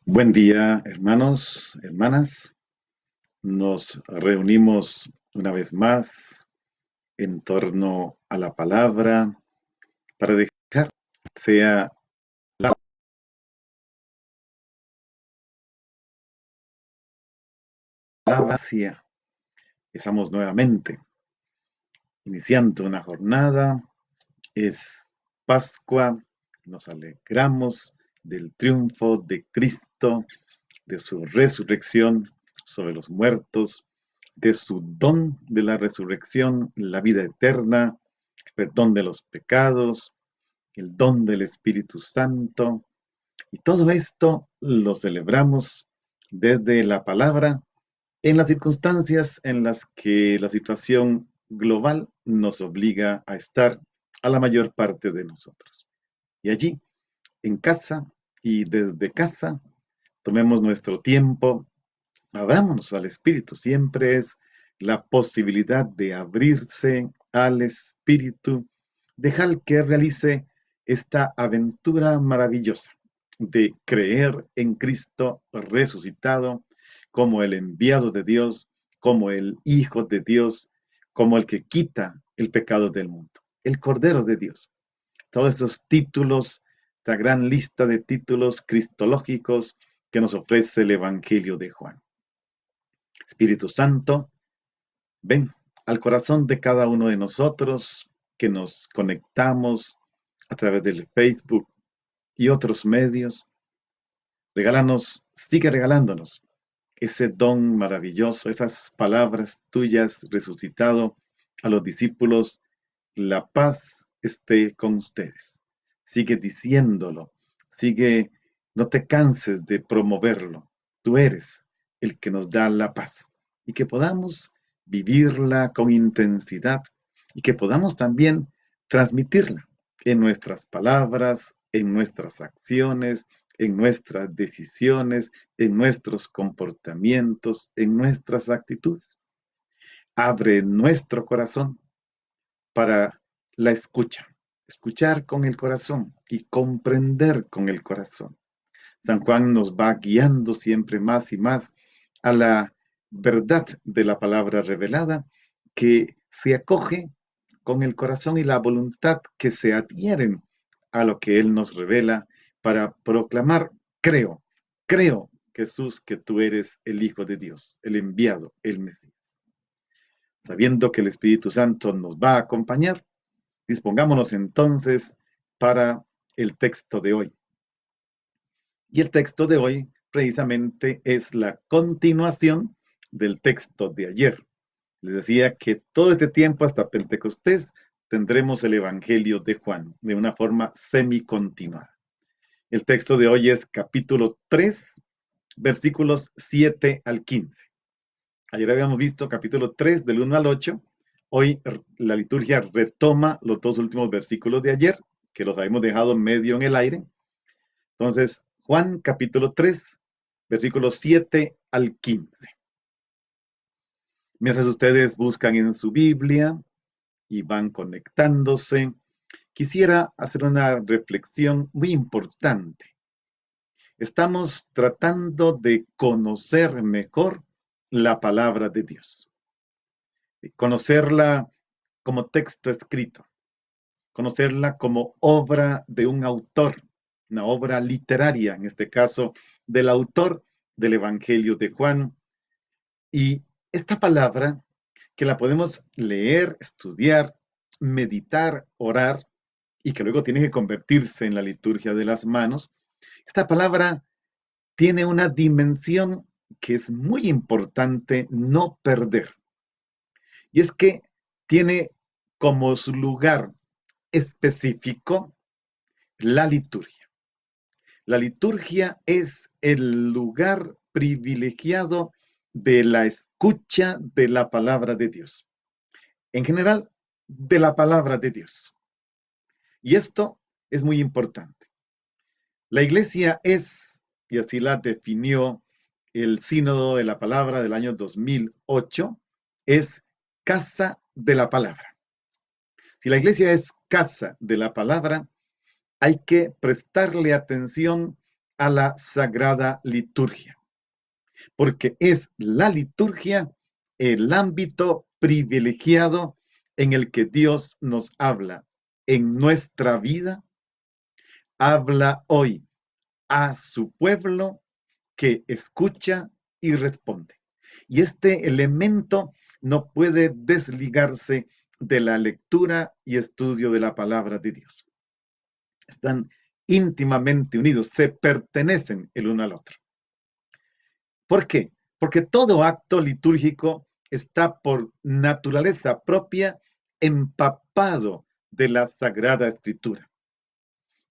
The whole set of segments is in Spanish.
Buen día, hermanos, hermanas. Nos reunimos una vez más en torno a la palabra para dejar sea la palabra vacía. Estamos nuevamente iniciando una jornada. Es Pascua. Nos alegramos del triunfo de Cristo, de su resurrección sobre los muertos, de su don de la resurrección, la vida eterna, perdón de los pecados, el don del Espíritu Santo. Y todo esto lo celebramos desde la palabra en las circunstancias en las que la situación global nos obliga a estar a la mayor parte de nosotros. Y allí, en casa y desde casa, tomemos nuestro tiempo, abrámonos al Espíritu. Siempre es la posibilidad de abrirse al Espíritu, dejar que realice esta aventura maravillosa de creer en Cristo resucitado como el enviado de Dios, como el Hijo de Dios, como el que quita el pecado del mundo, el Cordero de Dios. Todos estos títulos, esta gran lista de títulos cristológicos que nos ofrece el Evangelio de Juan. Espíritu Santo, ven al corazón de cada uno de nosotros que nos conectamos a través del Facebook y otros medios. Regálanos, sigue regalándonos ese don maravilloso, esas palabras tuyas resucitado a los discípulos, la paz esté con ustedes. Sigue diciéndolo, sigue, no te canses de promoverlo. Tú eres el que nos da la paz y que podamos vivirla con intensidad y que podamos también transmitirla en nuestras palabras, en nuestras acciones, en nuestras decisiones, en nuestros comportamientos, en nuestras actitudes. Abre nuestro corazón para la escucha, escuchar con el corazón y comprender con el corazón. San Juan nos va guiando siempre más y más a la verdad de la palabra revelada que se acoge con el corazón y la voluntad que se adhieren a lo que Él nos revela para proclamar, creo, creo, Jesús, que tú eres el Hijo de Dios, el enviado, el Mesías. Sabiendo que el Espíritu Santo nos va a acompañar, dispongámonos entonces para el texto de hoy. Y el texto de hoy precisamente es la continuación del texto de ayer. Les decía que todo este tiempo hasta Pentecostés tendremos el Evangelio de Juan de una forma semicontinua. El texto de hoy es capítulo 3, versículos 7 al 15. Ayer habíamos visto capítulo 3 del 1 al 8. Hoy la liturgia retoma los dos últimos versículos de ayer, que los habíamos dejado medio en el aire. Entonces, Juan capítulo 3, versículos 7 al 15. Mientras ustedes buscan en su Biblia y van conectándose, quisiera hacer una reflexión muy importante. Estamos tratando de conocer mejor la palabra de Dios, conocerla como texto escrito, conocerla como obra de un autor, una obra literaria, en este caso, del autor del Evangelio de Juan. Y esta palabra, que la podemos leer, estudiar, meditar, orar, y que luego tiene que convertirse en la liturgia de las manos, esta palabra tiene una dimensión que es muy importante no perder. Y es que tiene como su lugar específico la liturgia. La liturgia es el lugar privilegiado de la escucha de la palabra de Dios. En general, de la palabra de Dios. Y esto es muy importante. La iglesia es, y así la definió el Sínodo de la Palabra del año 2008, es casa de la palabra. Si la iglesia es casa de la palabra, hay que prestarle atención a la Sagrada Liturgia, porque es la liturgia el ámbito privilegiado en el que Dios nos habla en nuestra vida, habla hoy a su pueblo que escucha y responde. Y este elemento no puede desligarse de la lectura y estudio de la palabra de Dios. Están íntimamente unidos, se pertenecen el uno al otro. ¿Por qué? Porque todo acto litúrgico está por naturaleza propia empapado de la Sagrada Escritura.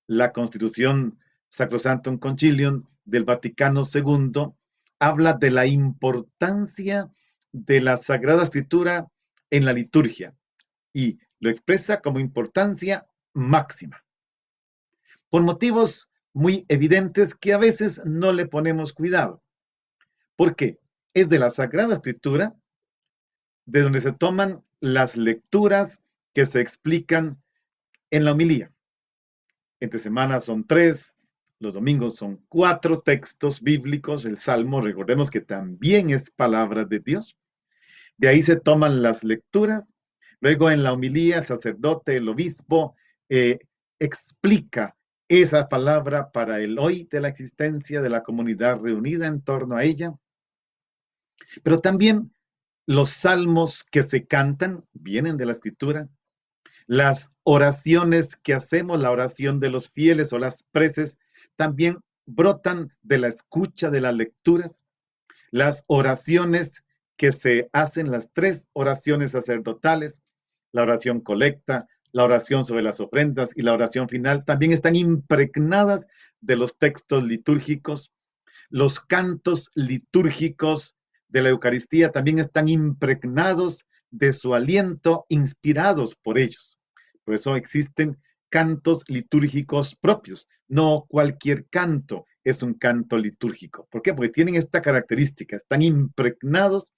La Constitución Sacrosanctum Concilium del Vaticano II habla de la importancia de la Sagrada Escritura en la liturgia y lo expresa como importancia máxima, por motivos muy evidentes que a veces no le ponemos cuidado. ¿Por qué? Es de la Sagrada Escritura de donde se toman las lecturas que se explican en la homilía. Entre semanas son 3, los domingos son 4 textos bíblicos, el Salmo, recordemos que también es palabra de Dios. De ahí se toman las lecturas. Luego en la homilía el sacerdote, el obispo, explica esa palabra para el hoy de la existencia de la comunidad reunida en torno a ella. Pero también los salmos que se cantan vienen de la escritura. Las oraciones que hacemos, la oración de los fieles o las preces, también brotan de la escucha de las lecturas. Las oraciones que se hacen, las 3 oraciones sacerdotales, la oración colecta, la oración sobre las ofrendas y la oración final, también están impregnadas de los textos litúrgicos. Los cantos litúrgicos de la Eucaristía también están impregnados de su aliento, inspirados por ellos. Por eso existen cantos litúrgicos propios. No cualquier canto es un canto litúrgico. ¿Por qué? Porque tienen esta característica, están impregnados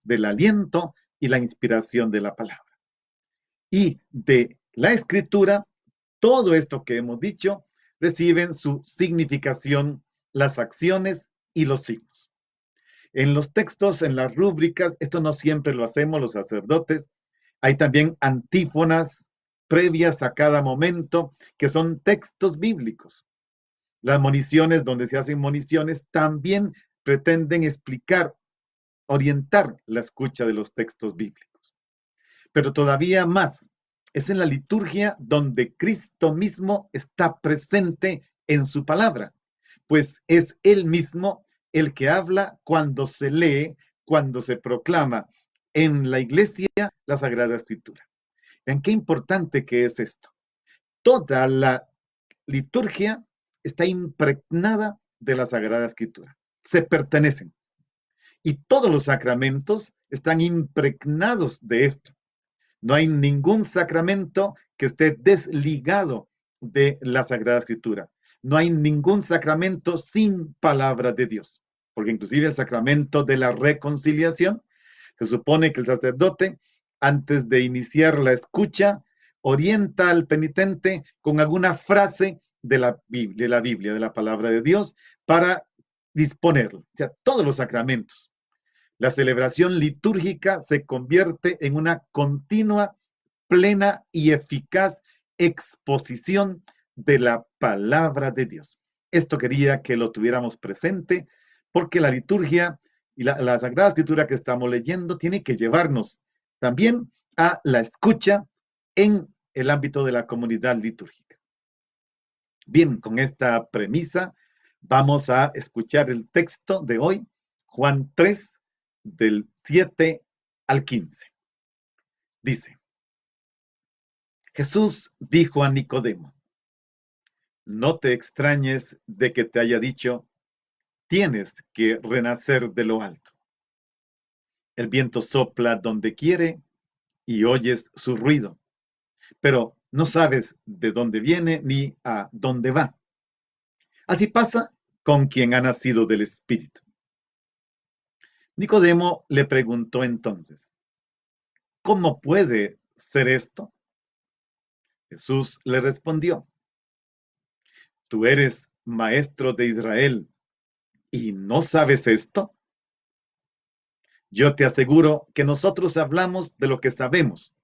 del aliento y la inspiración de la palabra. Y de la escritura, todo esto que hemos dicho, reciben su significación las acciones y los signos. En los textos, en las rúbricas, esto no siempre lo hacemos los sacerdotes, hay también antífonas previas a cada momento, que son textos bíblicos. Las moniciones, donde se hacen moniciones, también pretenden explicar, orientar la escucha de los textos bíblicos. Pero todavía más, es en la liturgia donde Cristo mismo está presente en su palabra, pues es Él mismo el que habla cuando se lee, cuando se proclama en la iglesia la Sagrada Escritura. Vean qué importante que es esto. Toda la liturgia está impregnada de la Sagrada Escritura. Se pertenecen. Y todos los sacramentos están impregnados de esto. No hay ningún sacramento que esté desligado de la Sagrada Escritura. No hay ningún sacramento sin palabra de Dios. Porque inclusive el sacramento de la reconciliación, se supone que el sacerdote, antes de iniciar la escucha, orienta al penitente con alguna frase de la Biblia, de la palabra de Dios, para disponerlo. O sea, todos los sacramentos. La celebración litúrgica se convierte en una continua, plena y eficaz exposición de la palabra de Dios. Esto quería que lo tuviéramos presente porque la liturgia y la Sagrada Escritura que estamos leyendo tiene que llevarnos también a la escucha en el ámbito de la comunidad litúrgica. Bien, con esta premisa vamos a escuchar el texto de hoy, Juan 3, del 7 al 15. Dice, Jesús dijo a Nicodemo, no te extrañes de que te haya dicho, tienes que renacer de lo alto. El viento sopla donde quiere y oyes su ruido, pero no sabes de dónde viene ni a dónde va. Así pasa con quien ha nacido del Espíritu. Nicodemo le preguntó entonces, ¿cómo puede ser esto? Jesús le respondió, tú eres maestro de Israel, ¿y no sabes esto? Yo te aseguro que nosotros hablamos de lo que sabemos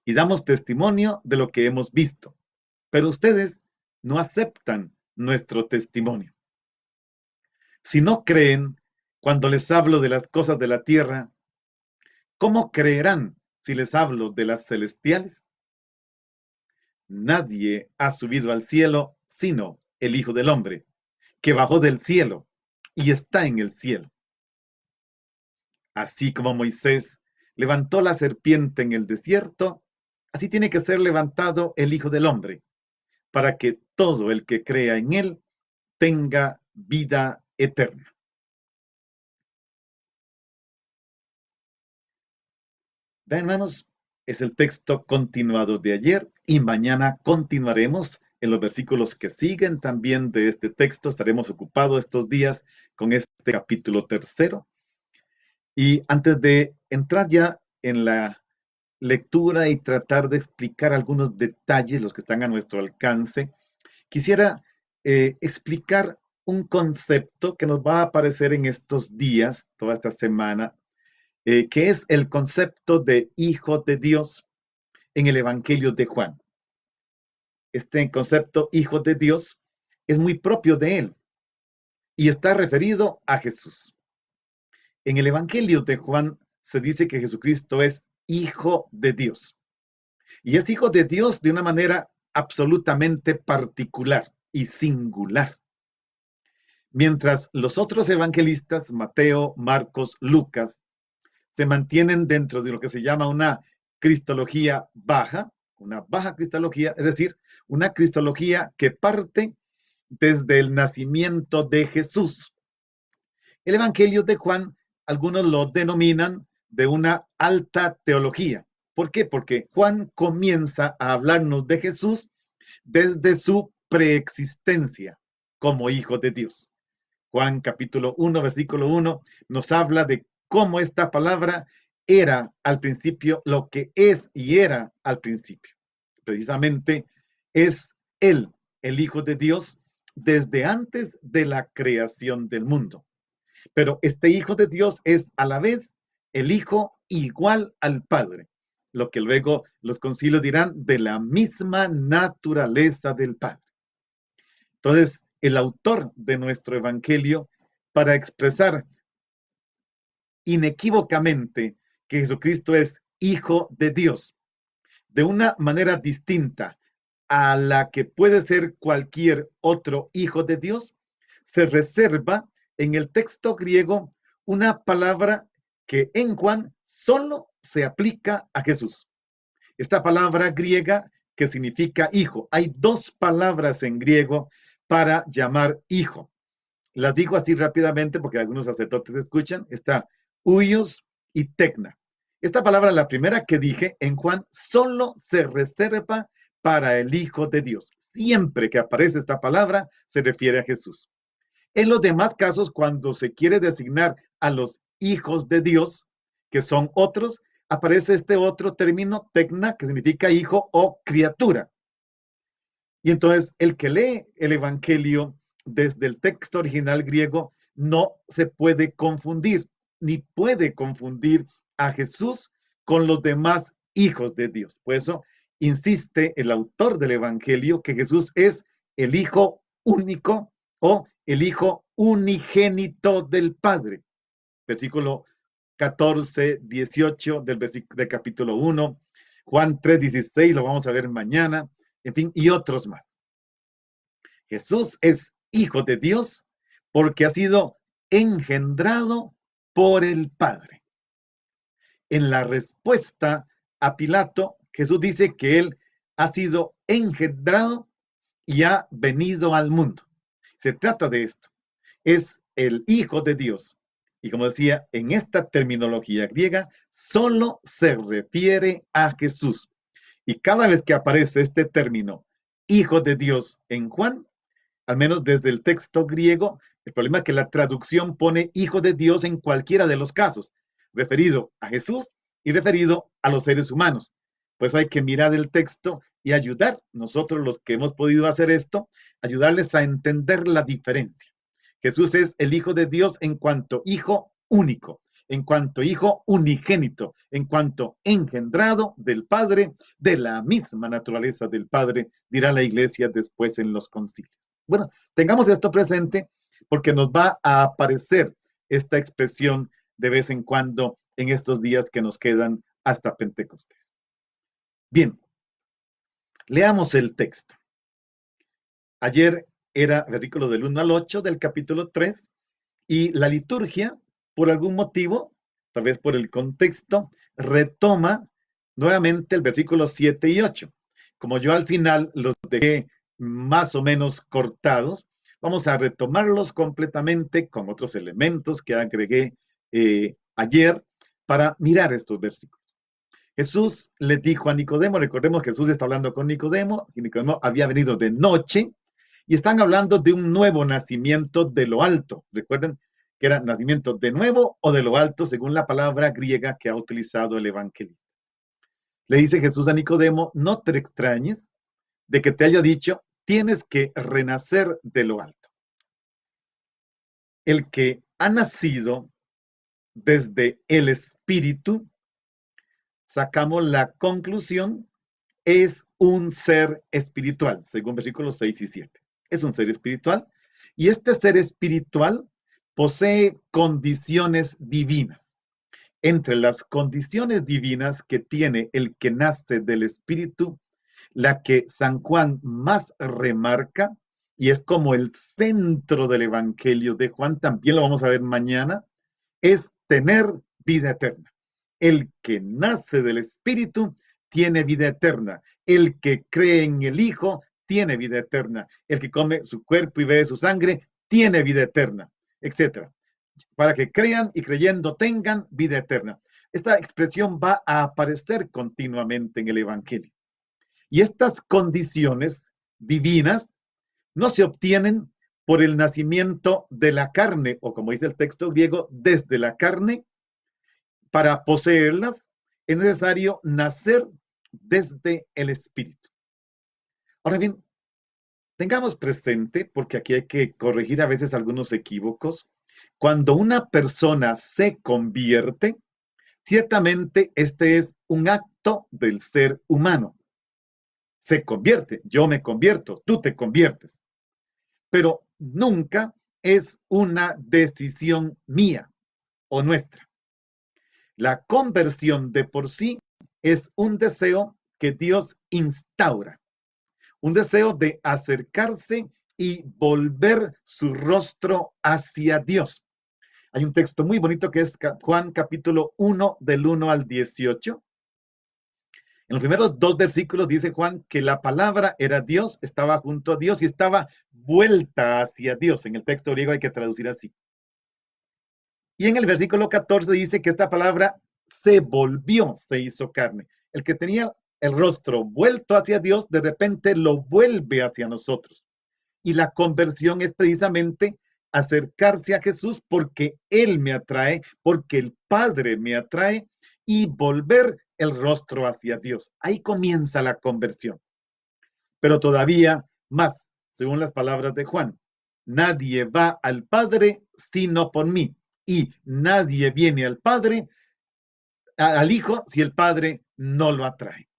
y damos testimonio de lo que hemos visto, pero ustedes no aceptan nuestro testimonio. Si no creen cuando les hablo de las cosas de la tierra, ¿cómo creerán si les hablo de las celestiales? Nadie ha subido al cielo sino el Hijo del Hombre, que bajó del cielo y está en el cielo. Así como Moisés levantó la serpiente en el desierto, así tiene que ser levantado el Hijo del Hombre, para que todo el que crea en él tenga vida eterna. Vean, hermanos, es el texto continuado de ayer y mañana continuaremos en los versículos que siguen también de este texto. Estaremos ocupados estos días con este capítulo tercero. Y antes de entrar ya en la lectura y tratar de explicar algunos detalles, los que están a nuestro alcance, quisiera explicar un concepto que nos va a aparecer en estos días, toda esta semana, que es el concepto de hijo de Dios en el Evangelio de Juan. Este concepto hijo de Dios es muy propio de él y está referido a Jesús. En el Evangelio de Juan se dice que Jesucristo es hijo de Dios. Y es hijo de Dios de una manera absolutamente particular y singular. Mientras los otros evangelistas, Mateo, Marcos, Lucas, se mantienen dentro de lo que se llama una cristología baja, una baja cristología, es decir, una cristología que parte desde el nacimiento de Jesús. El Evangelio de Juan, algunos lo denominan de una alta teología. ¿Por qué? Porque Juan comienza a hablarnos de Jesús desde su preexistencia como hijo de Dios. Juan capítulo 1, versículo 1, nos habla de cómo esta palabra era al principio lo que es y era al principio. Precisamente es Él, el Hijo de Dios, desde antes de la creación del mundo. Pero este Hijo de Dios es a la vez el Hijo igual al Padre, lo que luego los concilios dirán de la misma naturaleza del Padre. Entonces, el autor de nuestro Evangelio, para expresar inequívocamente que Jesucristo es Hijo de Dios, de una manera distinta a la que puede ser cualquier otro hijo de Dios, se reserva en el texto griego una palabra que en Juan solo se aplica a Jesús. Esta palabra griega que significa hijo. Hay dos palabras en griego para llamar hijo. Las digo así rápidamente porque algunos sacerdotes escuchan. Está huios y tecna. Esta palabra, la primera que dije en Juan, solo se reserva para el Hijo de Dios. Siempre que aparece esta palabra, se refiere a Jesús. En los demás casos, cuando se quiere designar a los hijos de Dios, que son otros, aparece este otro término, tecna, que significa hijo o criatura. Y entonces el que lee el Evangelio desde el texto original griego no se puede confundir, ni puede confundir a Jesús con los demás hijos de Dios. Por eso insiste el autor del Evangelio que Jesús es el Hijo único o el Hijo unigénito del Padre. Versículo 14, 18 del capítulo 1, Juan 3, 16, lo vamos a ver mañana, en fin, y otros más. Jesús es hijo de Dios porque ha sido engendrado por el Padre. En la respuesta a Pilato, Jesús dice que él ha sido engendrado y ha venido al mundo. Se trata de esto. Es el Hijo de Dios. Y como decía, en esta terminología griega solo se refiere a Jesús. Y cada vez que aparece este término, Hijo de Dios, en Juan, al menos desde el texto griego, el problema es que la traducción pone Hijo de Dios en cualquiera de los casos, referido a Jesús y referido a los seres humanos. Pues hay que mirar el texto y ayudar, nosotros los que hemos podido hacer esto, ayudarles a entender la diferencia. Jesús es el Hijo de Dios en cuanto Hijo único, en cuanto Hijo unigénito, en cuanto engendrado del Padre, de la misma naturaleza del Padre, dirá la Iglesia después en los concilios. Bueno, tengamos esto presente porque nos va a aparecer esta expresión de vez en cuando en estos días que nos quedan hasta Pentecostés. Bien, leamos el texto. Ayer era versículo del 1 al 8 del capítulo 3 y la liturgia, por algún motivo, tal vez por el contexto, retoma nuevamente el versículo 7 y 8. Como yo al final los dejé más o menos cortados, vamos a retomarlos completamente con otros elementos que agregué ayer para mirar estos versículos. Jesús le dijo a Nicodemo, recordemos que Jesús está hablando con Nicodemo, y Nicodemo había venido de noche, y están hablando de un nuevo nacimiento de lo alto. Recuerden que era nacimiento de nuevo o de lo alto, según la palabra griega que ha utilizado el evangelista. Le dice Jesús a Nicodemo, no te extrañes de que te haya dicho, tienes que renacer de lo alto. El que ha nacido desde el Espíritu, sacamos la conclusión, es un ser espiritual, según versículos 6 y 7. Es un ser espiritual y este ser espiritual posee condiciones divinas. Entre las condiciones divinas que tiene el que nace del Espíritu, la que San Juan más remarca, y es como el centro del Evangelio de Juan, también lo vamos a ver mañana, es tener vida eterna. El que nace del Espíritu tiene vida eterna. El que cree en el Hijo tiene vida eterna. El que come su cuerpo y bebe su sangre tiene vida eterna, etc. Para que crean y creyendo tengan vida eterna. Esta expresión va a aparecer continuamente en el Evangelio. Y estas condiciones divinas no se obtienen por el nacimiento de la carne, o como dice el texto griego, desde la carne. Para poseerlas es necesario nacer desde el Espíritu. Ahora bien, tengamos presente, porque aquí hay que corregir a veces algunos equívocos, cuando una persona se convierte, ciertamente este es un acto del ser humano. Se convierte, yo me convierto, tú te conviertes, pero nunca es una decisión mía o nuestra. La conversión de por sí es un deseo que Dios instaura, un deseo de acercarse y volver su rostro hacia Dios. Hay un texto muy bonito que es Juan capítulo 1 del 1 al 18. En los primeros 2 versículos dice Juan que la palabra era Dios, estaba junto a Dios y estaba vuelta hacia Dios. En el texto griego hay que traducir así. Y en el versículo 14 dice que esta palabra se volvió, se hizo carne. El que tenía el rostro vuelto hacia Dios, de repente lo vuelve hacia nosotros. Y la conversión es precisamente acercarse a Jesús porque Él me atrae, porque el Padre me atrae y volver el rostro hacia Dios. Ahí comienza la conversión. Pero todavía más, según las palabras de Juan, nadie va al Padre sino por mí. Y nadie viene al Padre, al Hijo, si el Padre no lo atrae.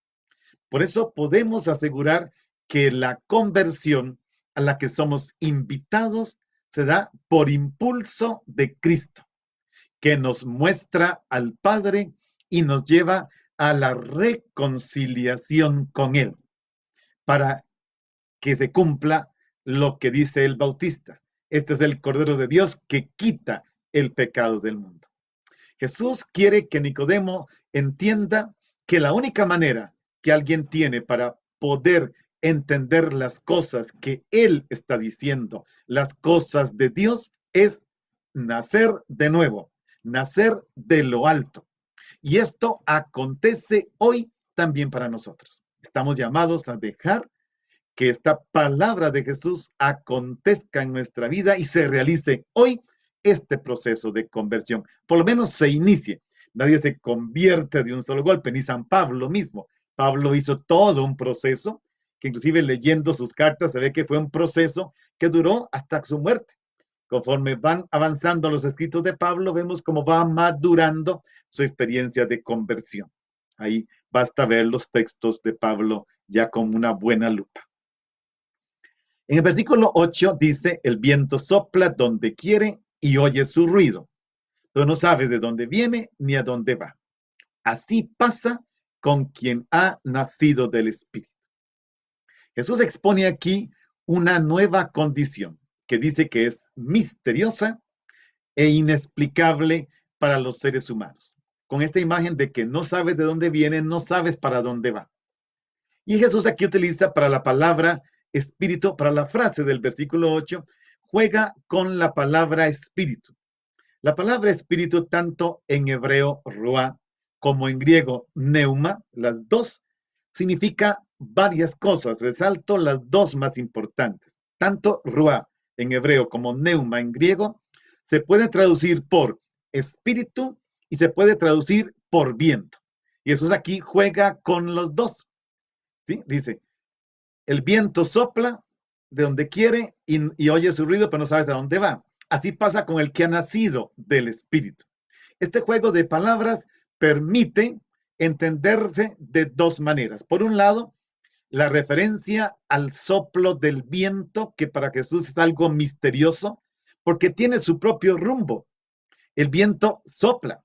Por eso podemos asegurar que la conversión a la que somos invitados se da por impulso de Cristo, que nos muestra al Padre y nos lleva a la reconciliación con Él, para que se cumpla lo que dice el Bautista. Este es el Cordero de Dios que quita el pecado del mundo. Jesús quiere que Nicodemo entienda que la única manera que alguien tiene para poder entender las cosas que Él está diciendo, las cosas de Dios, es nacer de nuevo, nacer de lo alto. Y esto acontece hoy también para nosotros. Estamos llamados a dejar que esta palabra de Jesús acontezca en nuestra vida y se realice hoy este proceso de conversión. Por lo menos se inicie. Nadie se convierte de un solo golpe, ni San Pablo mismo, Pablo hizo todo un proceso, que inclusive leyendo sus cartas se ve que fue un proceso que duró hasta su muerte. Conforme van avanzando los escritos de Pablo, vemos cómo va madurando su experiencia de conversión. Ahí basta ver los textos de Pablo ya con una buena lupa. En el versículo 8 dice, el viento sopla donde quiere y oye su ruido, pero no sabes de dónde viene ni a dónde va. Así pasa con quien ha nacido del Espíritu. Jesús expone aquí una nueva condición que dice que es misteriosa e inexplicable para los seres humanos. Con esta imagen de que no sabes de dónde viene, no sabes para dónde va. Y Jesús aquí utiliza para la palabra espíritu, para la frase del versículo 8, juega con la palabra espíritu. La palabra espíritu, tanto en hebreo, ruá, como en griego, neuma, las dos, significa varias cosas. Resalto las dos más importantes. Tanto ruá en hebreo como neuma en griego se puede traducir por espíritu y se puede traducir por viento. Y Jesús aquí juega con los dos. ¿Sí? Dice, el viento sopla de donde quiere y oye su ruido, pero no sabes de dónde va. Así pasa con el que ha nacido del Espíritu. Este juego de palabras permite entenderse de dos maneras. Por un lado, la referencia al soplo del viento, que para Jesús es algo misterioso, porque tiene su propio rumbo. El viento sopla.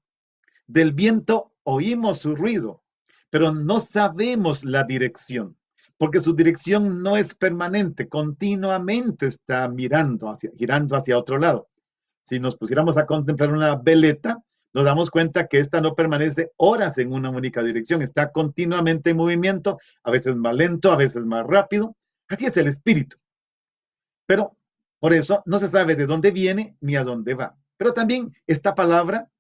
Del viento oímos su ruido, pero no sabemos la dirección, porque su dirección no es permanente, continuamente está girando hacia otro lado. Si nos pusiéramos a contemplar una veleta, nos damos cuenta que esta no permanece horas en una única dirección, está continuamente en movimiento, a veces más lento, a veces más rápido. Así es el espíritu. Pero por eso no se sabe de dónde viene ni a dónde va. Pero también esta palabra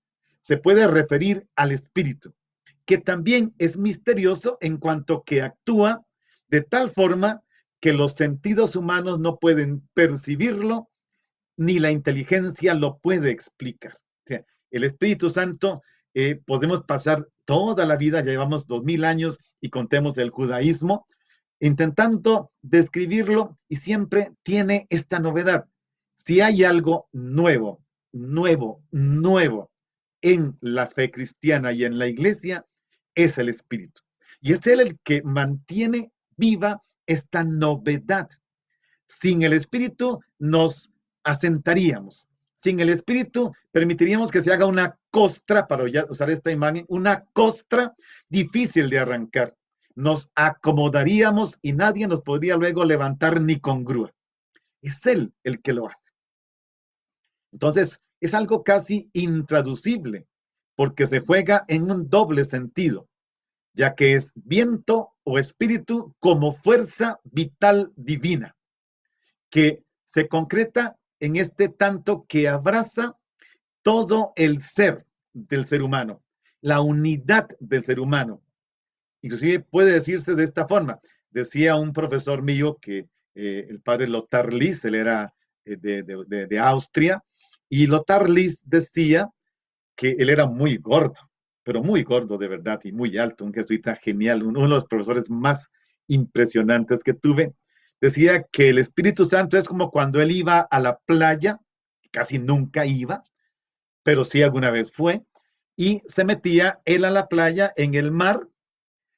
se puede referir al espíritu, que también es misterioso en cuanto que actúa de tal forma que los sentidos humanos no pueden percibirlo, ni la inteligencia lo puede explicar. O sea, el Espíritu Santo, podemos pasar toda la vida, ya llevamos 2000 años y contemos el judaísmo, intentando describirlo y siempre tiene esta novedad. Si hay algo nuevo, nuevo en la fe cristiana y en la iglesia, es el Espíritu. Y es Él el que mantiene viva esta novedad. Sin el Espíritu nos asentaríamos. Sin el Espíritu permitiríamos que se haga una costra, para usar esta imagen, una costra difícil de arrancar. Nos acomodaríamos y nadie nos podría luego levantar ni con grúa. Es Él el que lo hace. Entonces, es algo casi intraducible, porque se juega en un doble sentido, ya que es viento o espíritu como fuerza vital divina, que se concreta en este tanto que abraza todo el ser del ser humano, la unidad del ser humano. Inclusive puede decirse de esta forma. Decía un profesor mío que el padre Lothar Lis, él era de Austria, y Lothar Lis decía que él era muy gordo, pero muy gordo de verdad y muy alto, un jesuita genial, uno de los profesores más impresionantes que tuve. Decía que el Espíritu Santo es como cuando él iba a la playa, casi nunca iba, pero sí alguna vez fue, y se metía él a la playa en el mar,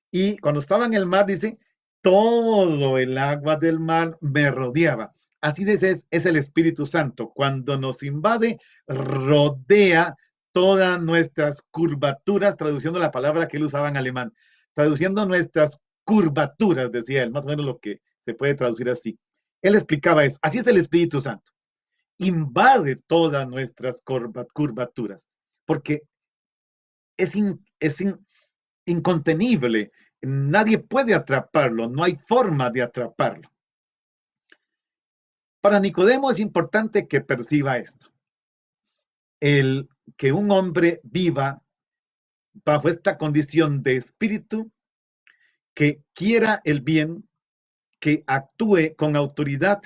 y cuando estaba en el mar, dice, todo el agua del mar me rodeaba. Así es el Espíritu Santo. Cuando nos invade, rodea todas nuestras curvaturas, traduciendo la palabra que él usaba en alemán. Traduciendo nuestras curvaturas, decía él, más o menos lo que se puede traducir así. Él explicaba eso. Así es el Espíritu Santo. Invade todas nuestras curvaturas, porque es incontenible. Nadie puede atraparlo, no hay forma de atraparlo. Para Nicodemo es importante que perciba esto. El que un hombre viva bajo esta condición de espíritu, que quiera el bien, que actúe con autoridad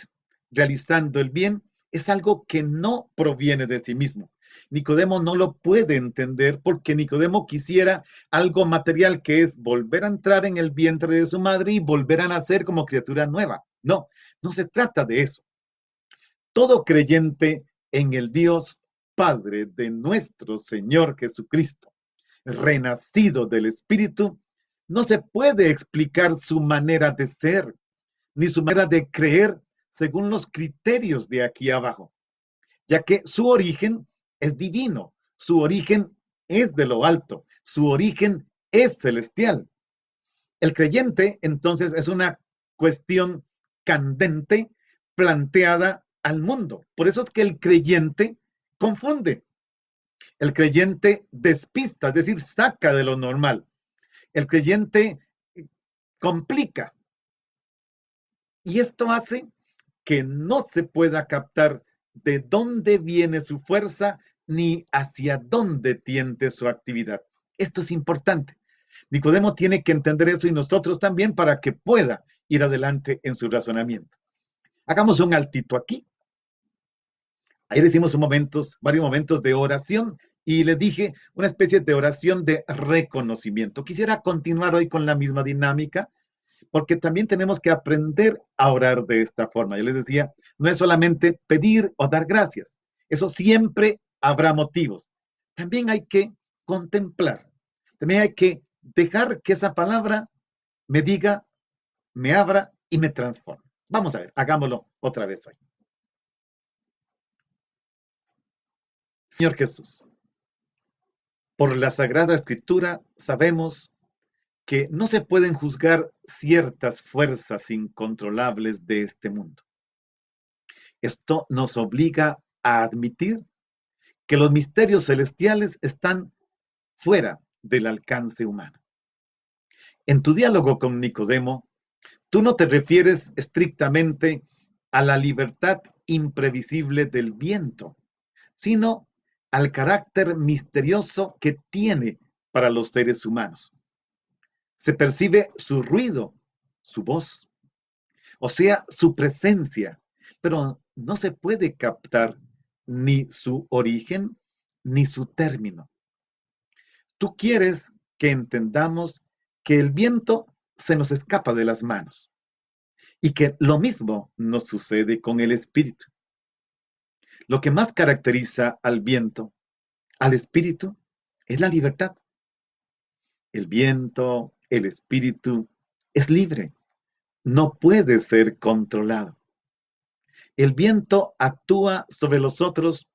realizando el bien, es algo que no proviene de sí mismo, Nicodemo no lo puede entender porque Nicodemo quisiera algo material, que es volver a entrar en el vientre de su madre y volver a nacer como criatura nueva. No, no se trata de eso. Todo creyente en el Dios Padre de nuestro Señor Jesucristo, renacido del Espíritu, no se puede explicar su manera de ser, ni su manera de creer según los criterios de aquí abajo, ya que su origen es divino, su origen es de lo alto, su origen es celestial. El creyente, entonces, es una cuestión candente planteada al mundo. Por eso es que el creyente confunde, el creyente despista, es decir, saca de lo normal. El creyente complica. Y esto hace que no se pueda captar de dónde viene su fuerza ni hacia dónde tiende su actividad. Esto es importante. Nicodemo tiene que entender eso y nosotros también para que pueda ir adelante en su razonamiento. Hagamos un altito aquí. Ayer hicimos varios momentos de oración y les dije una especie de oración de reconocimiento. Quisiera continuar hoy con la misma dinámica, porque también tenemos que aprender a orar de esta forma. Yo les decía, no es solamente pedir o dar gracias, eso siempre habrá motivos. También hay que contemplar, también hay que dejar que esa palabra me diga, me abra y me transforme. Vamos a ver, hagámoslo otra vez hoy. Señor Jesús, por la Sagrada Escritura sabemos que no se pueden juzgar ciertas fuerzas incontrolables de este mundo. Esto nos obliga a admitir que los misterios celestiales están fuera del alcance humano. En tu diálogo con Nicodemo, tú no te refieres estrictamente a la libertad imprevisible del viento, sino al carácter misterioso que tiene para los seres humanos. Se percibe su ruido, su voz, o sea, su presencia, pero no se puede captar ni su origen ni su término. Tú quieres que entendamos que el viento se nos escapa de las manos y que lo mismo nos sucede con el espíritu. Lo que más caracteriza al viento, al espíritu, es la libertad. El viento, el espíritu, es libre, no puede ser controlado. El viento actúa sobre los otros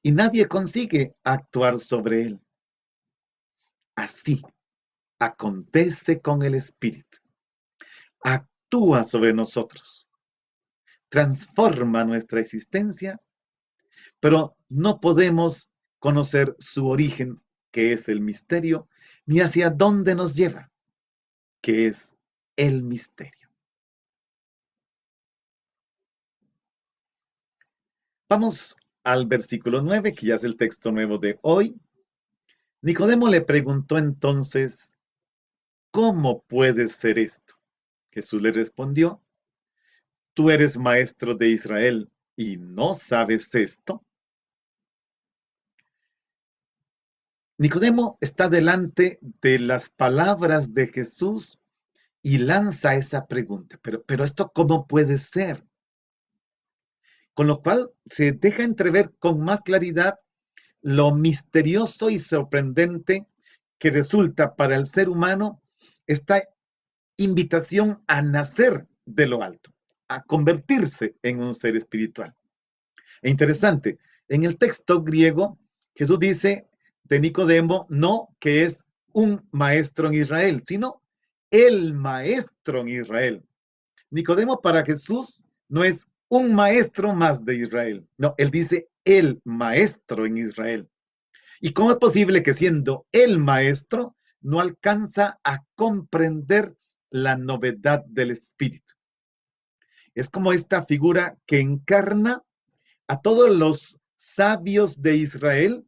y nadie consigue actuar sobre él. Así acontece con el espíritu. Actúa sobre nosotros, transforma nuestra existencia, pero no podemos conocer su origen, que es el misterio, ni hacia dónde nos lleva, que es el misterio. Vamos al versículo 9, que ya es el texto nuevo de hoy. Nicodemo le preguntó entonces, ¿cómo puede ser esto? Jesús le respondió, ¿tú eres maestro de Israel y no sabes esto? Nicodemo está delante de las palabras de Jesús y lanza esa pregunta, pero esto ¿cómo puede ser? Con lo cual se deja entrever con más claridad lo misterioso y sorprendente que resulta para el ser humano esta invitación a nacer de lo alto, a convertirse en un ser espiritual. E interesante, en el texto griego, Jesús dice de Nicodemo no que es un maestro en Israel, sino el maestro en Israel. Nicodemo para Jesús no es un maestro más de Israel, no, él dice el maestro en Israel. ¿Y cómo es posible que siendo el maestro no alcanza a comprender la novedad del Espíritu? Es como esta figura que encarna a todos los sabios de Israel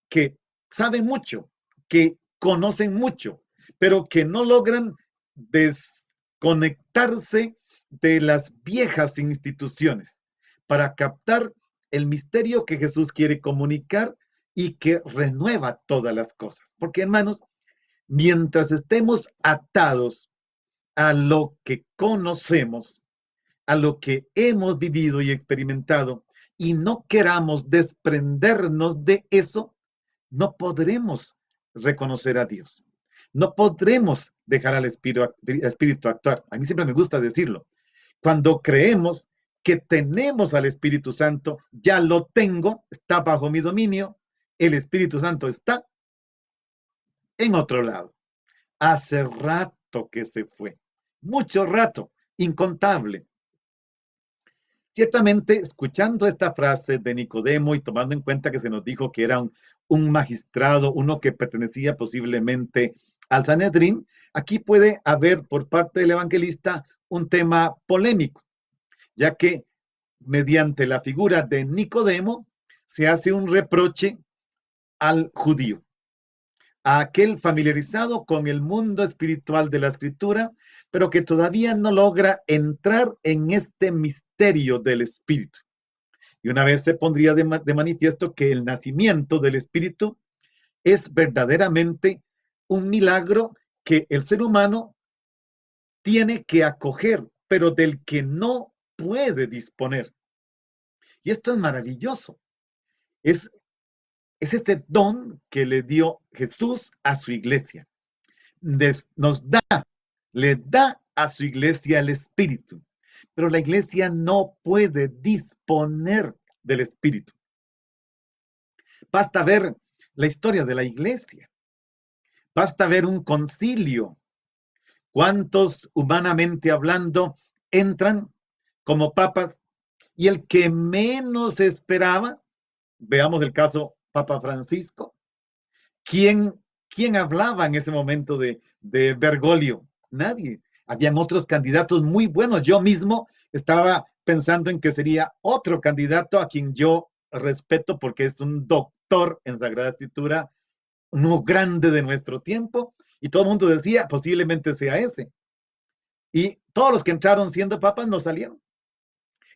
que saben mucho, que conocen mucho, pero que no logran desconectarse de las viejas instituciones para captar el misterio que Jesús quiere comunicar y que renueva todas las cosas. Porque, hermanos, mientras estemos atados a lo que conocemos, a lo que hemos vivido y experimentado, y no queramos desprendernos de eso, no podremos reconocer a Dios. No podremos dejar al Espíritu actuar. A mí siempre me gusta decirlo. Cuando creemos que tenemos al Espíritu Santo, ya lo tengo, está bajo mi dominio, el Espíritu Santo está en otro lado. Hace rato que se fue, mucho rato, incontable. Ciertamente, escuchando esta frase de Nicodemo y tomando en cuenta que se nos dijo que era un magistrado, uno que pertenecía posiblemente al Sanedrín, aquí puede haber por parte del evangelista un tema polémico, ya que mediante la figura de Nicodemo se hace un reproche al judío, a aquel familiarizado con el mundo espiritual de la escritura, pero que todavía no logra entrar en este misterio del espíritu. Y una vez se pondría de manifiesto que el nacimiento del espíritu es verdaderamente un milagro que el ser humano tiene que acoger, pero del que no puede disponer. Y esto es maravilloso. Es, es este don que le dio Jesús a su iglesia. Nos da, le da a su iglesia el espíritu, pero la iglesia no puede disponer del espíritu. Basta ver la historia de la iglesia. Basta ver un concilio. ¿Cuántos, humanamente hablando, entran como papas? Y el que menos esperaba, veamos el caso Papa Francisco, ¿quién, quién hablaba en ese momento de Bergoglio? Nadie. Habían otros candidatos muy buenos. Yo mismo estaba pensando en que sería otro candidato a quien yo respeto porque es un doctor en Sagrada Escritura, uno grande de nuestro tiempo, y todo el mundo decía, posiblemente sea ese. Y todos los que entraron siendo papas no salieron.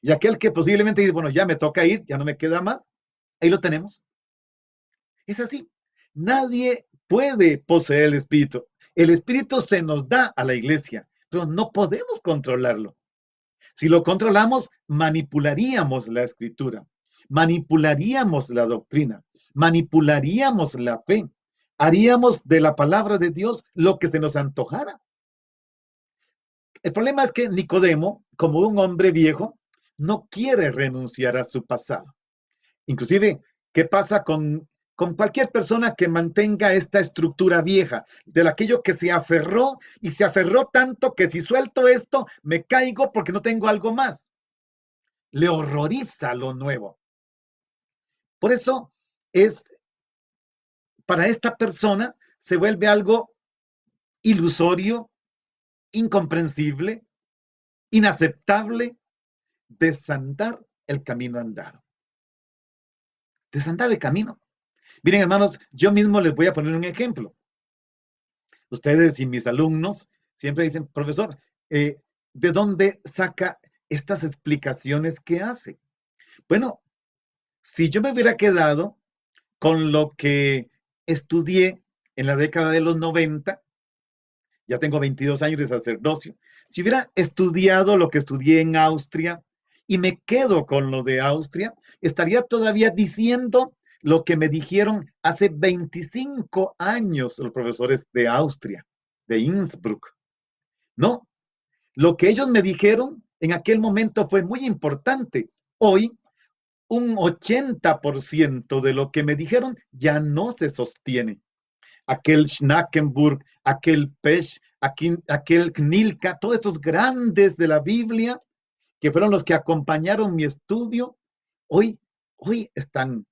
Y aquel que posiblemente dice, bueno, ya me toca ir, ya no me queda más, ahí lo tenemos. Es así. Nadie puede poseer el Espíritu. El Espíritu se nos da a la iglesia, pero no podemos controlarlo. Si lo controlamos, manipularíamos la escritura, manipularíamos la doctrina, manipularíamos la fe, haríamos de la palabra de Dios lo que se nos antojara. El problema es que Nicodemo, como un hombre viejo, no quiere renunciar a su pasado. Inclusive, ¿qué pasa con cualquier persona que mantenga esta estructura vieja, de aquello que se aferró y se aferró tanto que si suelto esto, me caigo porque no tengo algo más? Le horroriza lo nuevo. Por eso es, para esta persona, se vuelve algo ilusorio, incomprensible, inaceptable, desandar el camino andado. Desandar el camino. Miren, hermanos, yo mismo les voy a poner un ejemplo. Ustedes y mis alumnos siempre dicen, profesor, ¿de dónde saca estas explicaciones que hace? Bueno, si yo me hubiera quedado con lo que estudié en la década de los 90, ya tengo 22 años de sacerdocio, si hubiera estudiado lo que estudié en Austria y me quedo con lo de Austria, estaría todavía diciendo lo que me dijeron hace 25 años los profesores de Austria, de Innsbruck. No, lo que ellos me dijeron en aquel momento fue muy importante. Hoy, un 80% de lo que me dijeron ya no se sostiene. Aquel Schnackenburg, aquel Pesch, aquel Knilka, todos estos grandes de la Biblia, que fueron los que acompañaron mi estudio, hoy, hoy están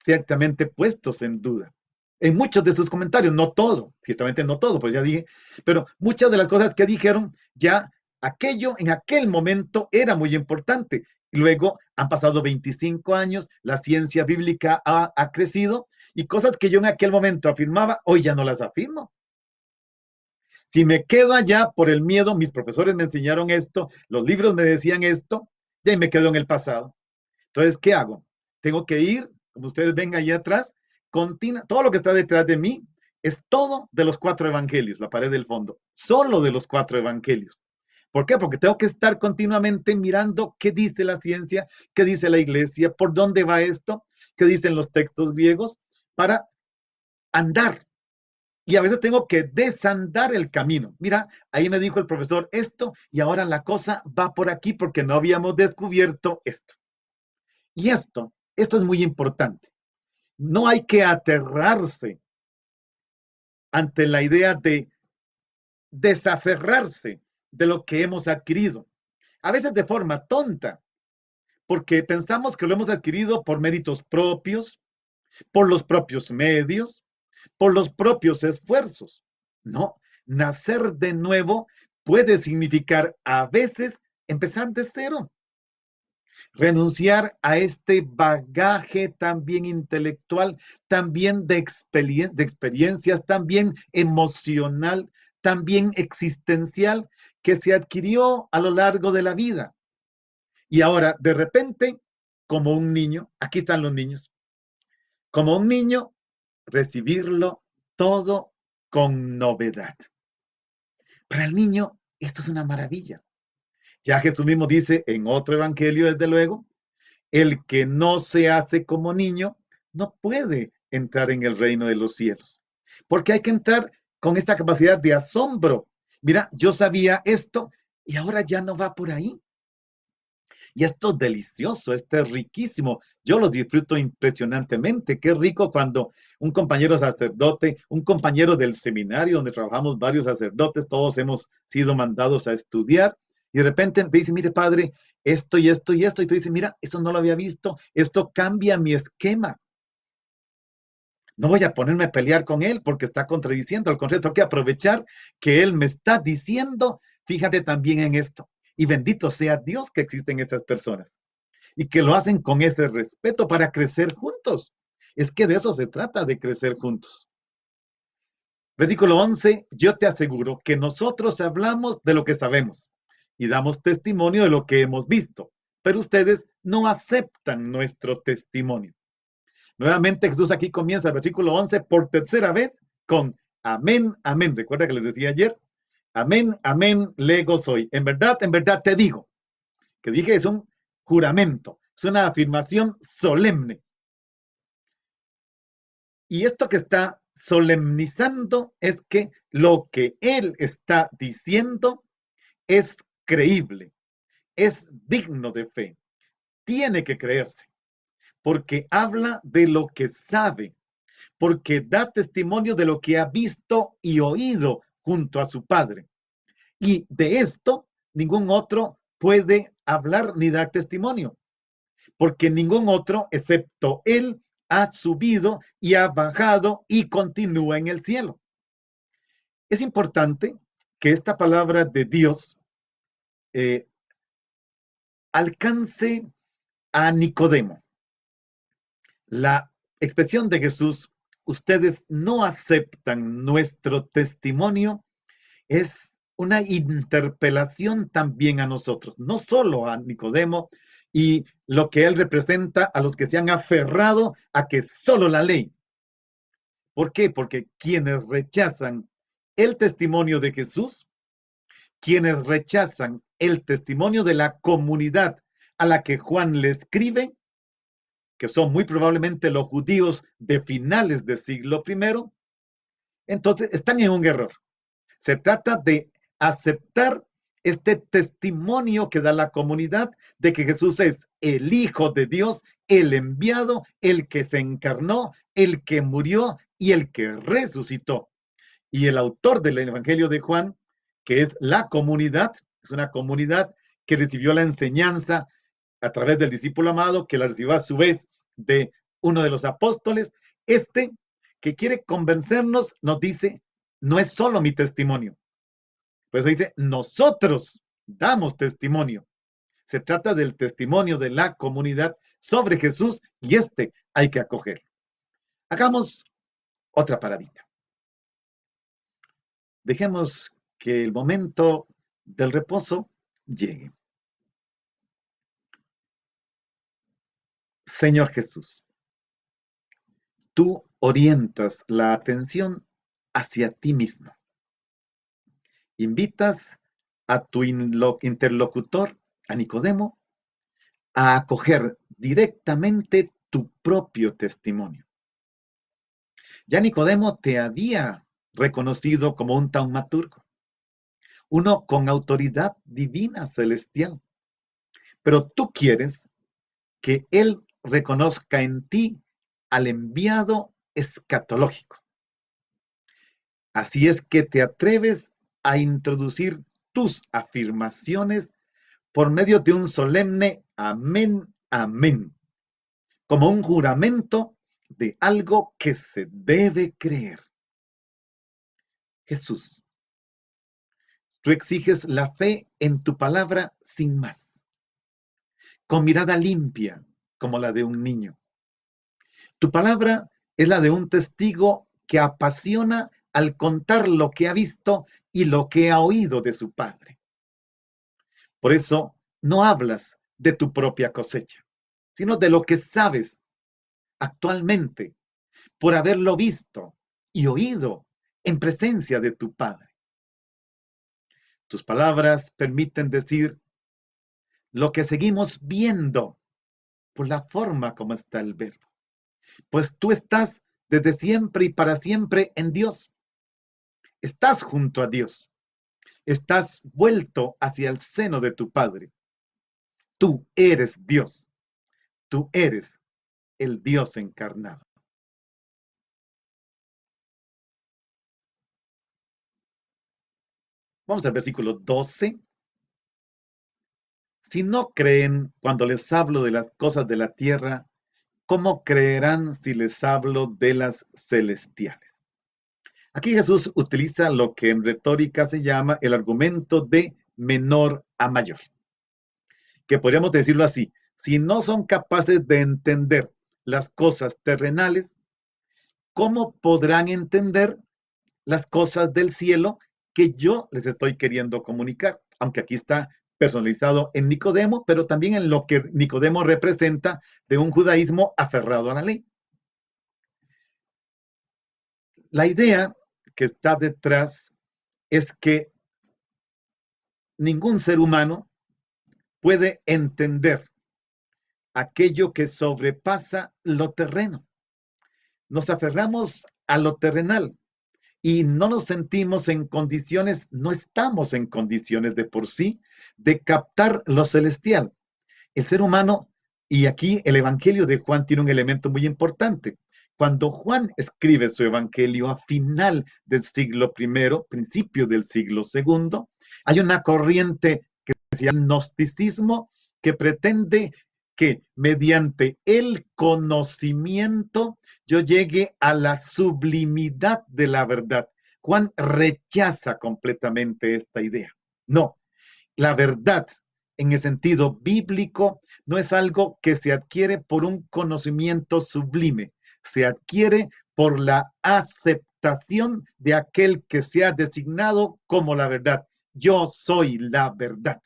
ciertamente puestos en duda. En muchos de sus comentarios, no todo, ciertamente no todo, pues ya dije, pero muchas de las cosas que dijeron, ya aquello en aquel momento era muy importante. Luego han pasado 25 años, la ciencia bíblica ha crecido y cosas que yo en aquel momento afirmaba, hoy ya no las afirmo. Si me quedo allá por el miedo, mis profesores me enseñaron esto, los libros me decían esto, ya me quedo en el pasado. Entonces, ¿qué hago? Tengo que ir, como ustedes ven allá atrás, continua, todo lo que está detrás de mí es todo de los 4 evangelios, la pared del fondo, solo de los 4 evangelios. ¿Por qué? Porque tengo que estar continuamente mirando qué dice la ciencia, qué dice la iglesia, por dónde va esto, qué dicen los textos griegos, para andar. Y a veces tengo que desandar el camino. Mira, ahí me dijo el profesor esto y ahora la cosa va por aquí porque no habíamos descubierto esto. Y esto es muy importante. No hay que aterrarse ante la idea de desaferrarse de lo que hemos adquirido. A veces de forma tonta, porque pensamos que lo hemos adquirido por méritos propios, por los propios medios, por los propios esfuerzos. No, nacer de nuevo puede significar a veces empezar de cero, renunciar a este bagaje también intelectual, también de experiencias, también emocional, también existencial, que se adquirió a lo largo de la vida. Y ahora, de repente, como un niño, aquí están los niños, como un niño, recibirlo todo con novedad. Para el niño, esto es una maravilla. Ya Jesús mismo dice en otro evangelio, desde luego, el que no se hace como niño no puede entrar en el reino de los cielos. Porque hay que entrar con esta capacidad de asombro. Mira, yo sabía esto y ahora ya no va por ahí. Y esto es delicioso, esto es riquísimo. Yo lo disfruto impresionantemente. Qué rico cuando un compañero sacerdote, un compañero del seminario donde trabajamos varios sacerdotes, todos hemos sido mandados a estudiar, y de repente te dice, mire padre, esto y esto y esto, y tú dices, mira, eso no lo había visto, esto cambia mi esquema. No voy a ponerme a pelear con él porque está contradiciendo, al contrario, tengo que aprovechar que él me está diciendo, fíjate también en esto. Y bendito sea Dios que existen esas personas y que lo hacen con ese respeto para crecer juntos. Es que de eso se trata, de crecer juntos. Versículo 11, yo te aseguro que nosotros hablamos de lo que sabemos y damos testimonio de lo que hemos visto, pero ustedes no aceptan nuestro testimonio. Nuevamente Jesús aquí comienza el versículo 11 por tercera vez con amén, amén. Recuerda que les decía ayer, amén, amén, lego soy. En verdad te digo, que dije es un juramento, es una afirmación solemne. Y esto que está solemnizando es que lo que él está diciendo es creíble, es digno de fe, tiene que creerse, porque habla de lo que sabe, porque da testimonio de lo que ha visto y oído junto a su Padre. Y de esto ningún otro puede hablar ni dar testimonio, porque ningún otro, excepto él, ha subido y ha bajado y continúa en el cielo. Es importante que esta palabra de Dios eh, alcance a Nicodemo. La expresión de Jesús, ustedes no aceptan nuestro testimonio, es una interpelación también a nosotros, no solo a Nicodemo y lo que él representa a los que se han aferrado a que solo la ley. ¿Por qué? Porque quienes rechazan el testimonio de Jesús, quienes rechazan el testimonio de la comunidad a la que Juan le escribe, que son muy probablemente los judíos de finales del siglo I, entonces están en un error. Se trata de aceptar este testimonio que da la comunidad de que Jesús es el Hijo de Dios, el enviado, el que se encarnó, el que murió y el que resucitó. Y el autor del Evangelio de Juan, que es la comunidad, es una comunidad que recibió la enseñanza a través del discípulo amado, que la recibió a su vez de uno de los apóstoles. Este que quiere convencernos nos dice, no es solo mi testimonio. Por eso dice, nosotros damos testimonio. Se trata del testimonio de la comunidad sobre Jesús y este hay que acoger. Hagamos otra paradita. Dejemos que el momento del reposo llegue. Señor Jesús, tú orientas la atención hacia ti mismo. Invitas a tu interlocutor, a Nicodemo, a acoger directamente tu propio testimonio. Ya Nicodemo te había reconocido como un taumaturgo, uno con autoridad divina celestial, pero tú quieres que él reconozca en ti al enviado escatológico. Así es que te atreves a introducir tus afirmaciones por medio de un solemne amén, amén, como un juramento de algo que se debe creer. Jesús, tú exiges la fe en tu palabra sin más, con mirada limpia como la de un niño. Tu palabra es la de un testigo que apasiona al contar lo que ha visto y lo que ha oído de su padre. Por eso no hablas de tu propia cosecha, sino de lo que sabes actualmente por haberlo visto y oído en presencia de tu Padre. Tus palabras permiten decir lo que seguimos viendo por la forma como está el verbo. Pues tú estás desde siempre y para siempre en Dios. Estás junto a Dios. Estás vuelto hacia el seno de tu Padre. Tú eres Dios. Tú eres el Dios encarnado. Vamos al versículo 12. Si no creen cuando les hablo de las cosas de la tierra, ¿cómo creerán si les hablo de las celestiales? Aquí Jesús utiliza lo que en retórica se llama el argumento de menor a mayor, que podríamos decirlo así: si no son capaces de entender las cosas terrenales, ¿cómo podrán entender las cosas del cielo que yo les estoy queriendo comunicar? Aunque aquí está personalizado en Nicodemo, pero también en lo que Nicodemo representa de un judaísmo aferrado a la ley. La idea que está detrás es que ningún ser humano puede entender aquello que sobrepasa lo terreno. Nos aferramos a lo terrenal y no nos sentimos en condiciones, no estamos en condiciones de por sí de captar lo celestial. El ser humano, y aquí el Evangelio de Juan tiene un elemento muy importante. Cuando Juan escribe su Evangelio a final del siglo I, principio del siglo II, hay una corriente que se llama gnosticismo que pretende que mediante el conocimiento yo llegue a la sublimidad de la verdad. Juan rechaza completamente esta idea. No, la verdad en el sentido bíblico no es algo que se adquiere por un conocimiento sublime, se adquiere por la aceptación de aquel que se ha designado como la verdad. Yo soy la verdad.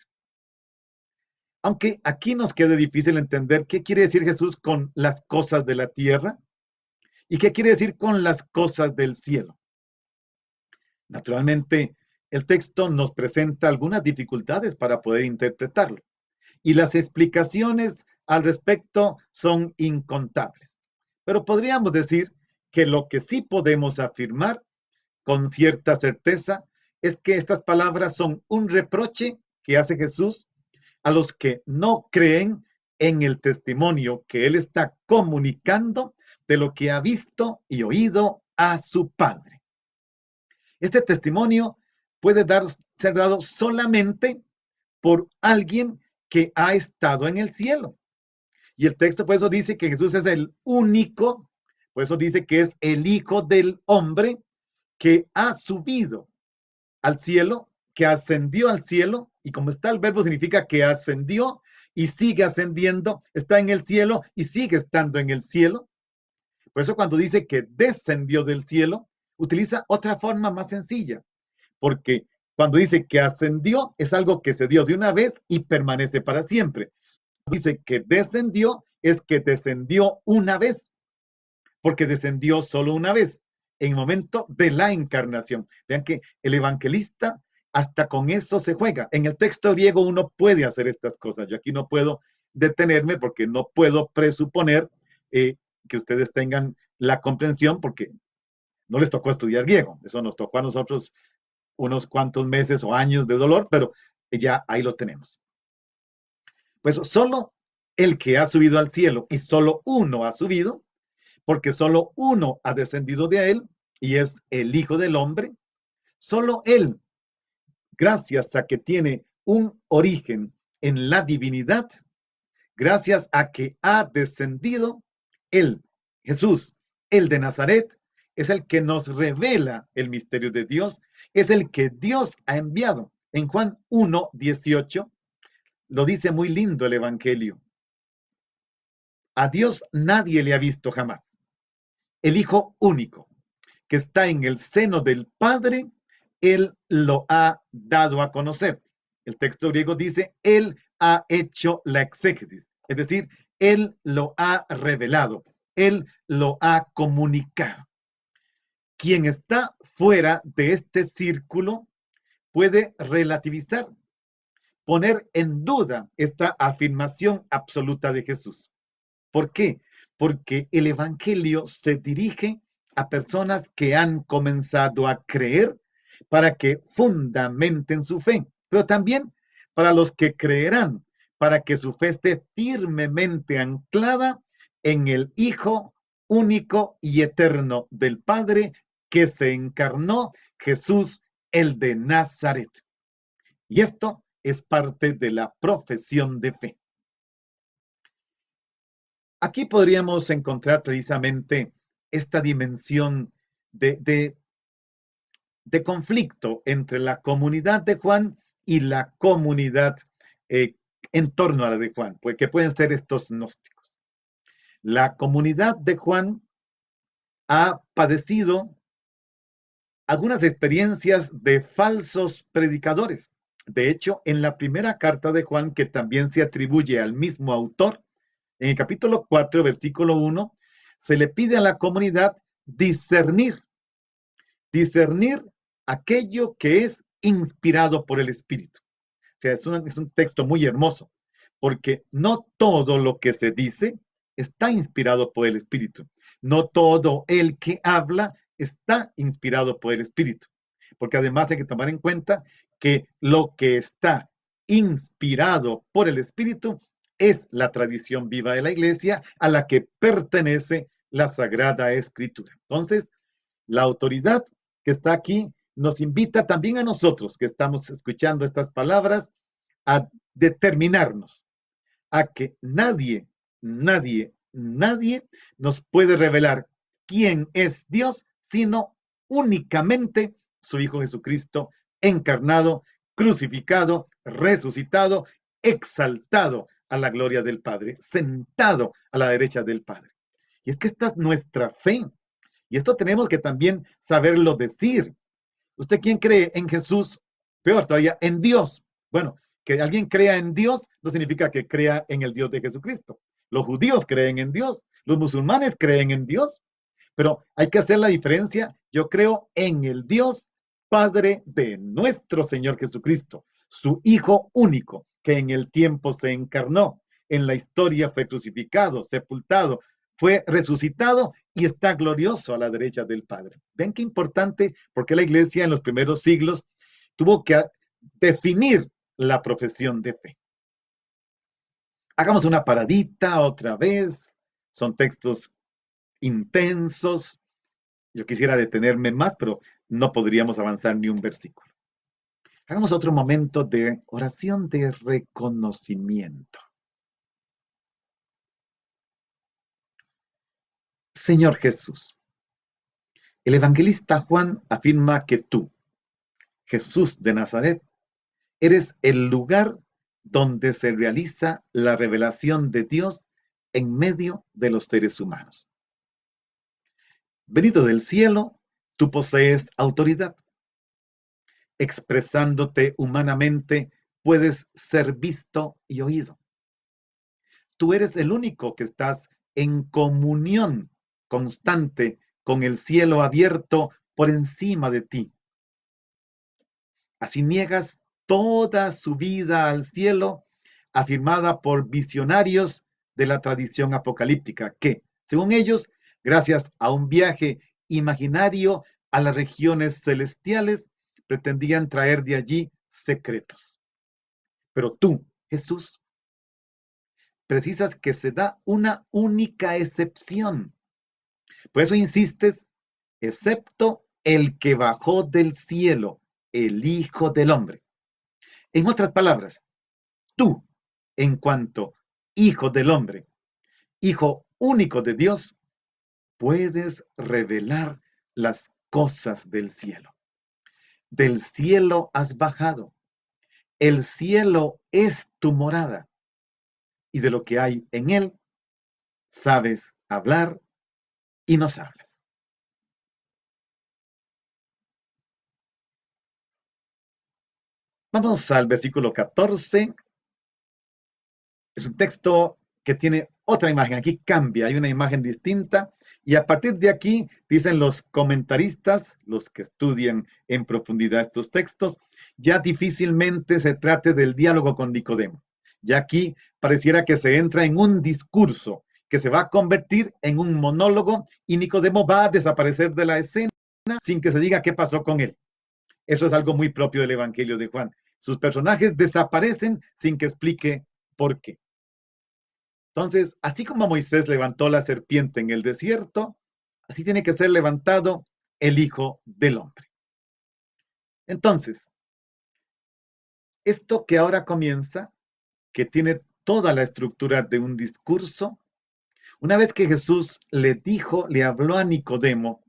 Aunque aquí nos quede difícil entender qué quiere decir Jesús con las cosas de la tierra y qué quiere decir con las cosas del cielo. Naturalmente, el texto nos presenta algunas dificultades para poder interpretarlo y las explicaciones al respecto son incontables. Pero podríamos decir que lo que sí podemos afirmar con cierta certeza es que estas palabras son un reproche que hace Jesús a los que no creen en el testimonio que Él está comunicando de lo que ha visto y oído a su Padre. Este testimonio puede ser dado solamente por alguien que ha estado en el cielo. Y el texto por eso dice que Jesús es el único, por eso dice que es el Hijo del Hombre que ha subido al cielo, que ascendió al cielo, y como está el verbo significa que ascendió y sigue ascendiendo, está en el cielo y sigue estando en el cielo. Por eso cuando dice que descendió del cielo, utiliza otra forma más sencilla, porque cuando dice que ascendió es algo que se dio de una vez y permanece para siempre. Dice que descendió es que descendió una vez. porque descendió solo una vez, en el momento de la encarnación. Vean que el evangelista hasta con eso se juega. En el texto griego uno puede hacer estas cosas. Yo aquí no puedo detenerme porque no puedo presuponer que ustedes tengan la comprensión porque no les tocó estudiar griego. Eso nos tocó a nosotros unos cuantos meses o años de dolor, pero ya ahí lo tenemos. Pues solo el que ha subido al cielo y solo uno ha subido, porque solo uno ha descendido de él y es el Hijo del Hombre. Solo él, gracias a que tiene un origen en la divinidad, gracias a que ha descendido, él, Jesús, el de Nazaret, es el que nos revela el misterio de Dios, es el que Dios ha enviado. En Juan 1:18 lo dice muy lindo el Evangelio. A Dios nadie le ha visto jamás. El Hijo único, que está en el seno del Padre, Él lo ha dado a conocer. El texto griego dice, Él ha hecho la exégesis, es decir, Él lo ha revelado, Él lo ha comunicado. Quien está fuera de este círculo puede relativizar, poner en duda esta afirmación absoluta de Jesús. ¿Por qué? Porque el Evangelio se dirige a personas que han comenzado a creer para que fundamenten su fe, pero también para los que creerán, para que su fe esté firmemente anclada en el Hijo único y eterno del Padre que se encarnó, Jesús, el de Nazaret. Y esto es parte de la profesión de fe. Aquí podríamos encontrar precisamente esta dimensión de conflicto entre la comunidad de Juan y la comunidad en torno a la de Juan, pues que pueden ser estos gnósticos. La comunidad de Juan ha padecido algunas experiencias de falsos predicadores. De hecho, en la primera carta de Juan, que también se atribuye al mismo autor, en el capítulo 4, versículo 1, se le pide a la comunidad discernir aquello que es inspirado por el Espíritu. O sea, es un texto muy hermoso, porque no todo lo que se dice está inspirado por el Espíritu. No todo el que habla está inspirado por el Espíritu. Porque además hay que tomar en cuenta que lo que está inspirado por el Espíritu es la tradición viva de la Iglesia a la que pertenece la Sagrada Escritura. Entonces, la autoridad que está aquí nos invita también a nosotros que estamos escuchando estas palabras a determinarnos a que nadie nos puede revelar quién es Dios, sino únicamente su Hijo Jesucristo, encarnado, crucificado, resucitado, exaltado a la gloria del Padre, sentado a la derecha del Padre. Y es que esta es nuestra fe. Y esto tenemos que también saberlo decir. ¿Usted quién cree en Jesús? Peor todavía, en Dios. Bueno, que alguien crea en Dios no significa que crea en el Dios de Jesucristo. Los judíos creen en Dios, los musulmanes creen en Dios, pero hay que hacer la diferencia. Yo creo en el Dios Padre de nuestro Señor Jesucristo, su Hijo único, que en el tiempo se encarnó, en la historia fue crucificado, sepultado, fue resucitado y está glorioso a la derecha del Padre. Ven qué importante, porque la iglesia en los primeros siglos tuvo que definir la profesión de fe. Hagamos una paradita otra vez. Son textos intensos. Yo quisiera detenerme más, pero no podríamos avanzar ni un versículo. Hagamos otro momento de oración de reconocimiento. Señor Jesús, el evangelista Juan afirma que tú, Jesús de Nazaret, eres el lugar donde se realiza la revelación de Dios en medio de los seres humanos. Venido del cielo, tú posees autoridad. Expresándote humanamente, puedes ser visto y oído. Tú eres el único que estás en comunión constante, con el cielo abierto por encima de ti. Así niegas toda su vida al cielo, afirmada por visionarios de la tradición apocalíptica, que, según ellos, gracias a un viaje imaginario a las regiones celestiales, pretendían traer de allí secretos. Pero tú, Jesús, precisas que se da una única excepción. Por eso insistes, excepto el que bajó del cielo, el Hijo del Hombre. En otras palabras, tú, en cuanto Hijo del Hombre, Hijo único de Dios, puedes revelar las cosas del cielo. Del cielo has bajado. El cielo es tu morada. Y de lo que hay en él, sabes hablar y nos hablas. Vamos al versículo 14. Es un texto que tiene otra imagen. Aquí cambia, hay una imagen distinta. Y a partir de aquí, dicen los comentaristas, los que estudian en profundidad estos textos, ya difícilmente se trate del diálogo con Nicodemo. Ya aquí pareciera que se entra en un discurso que se va a convertir en un monólogo y Nicodemo va a desaparecer de la escena sin que se diga qué pasó con él. Eso es algo muy propio del Evangelio de Juan. Sus personajes desaparecen sin que explique por qué. Entonces, así como Moisés levantó la serpiente en el desierto, así tiene que ser levantado el Hijo del Hombre. Entonces, esto que ahora comienza, que tiene toda la estructura de un discurso, una vez que Jesús le habló a Nicodemo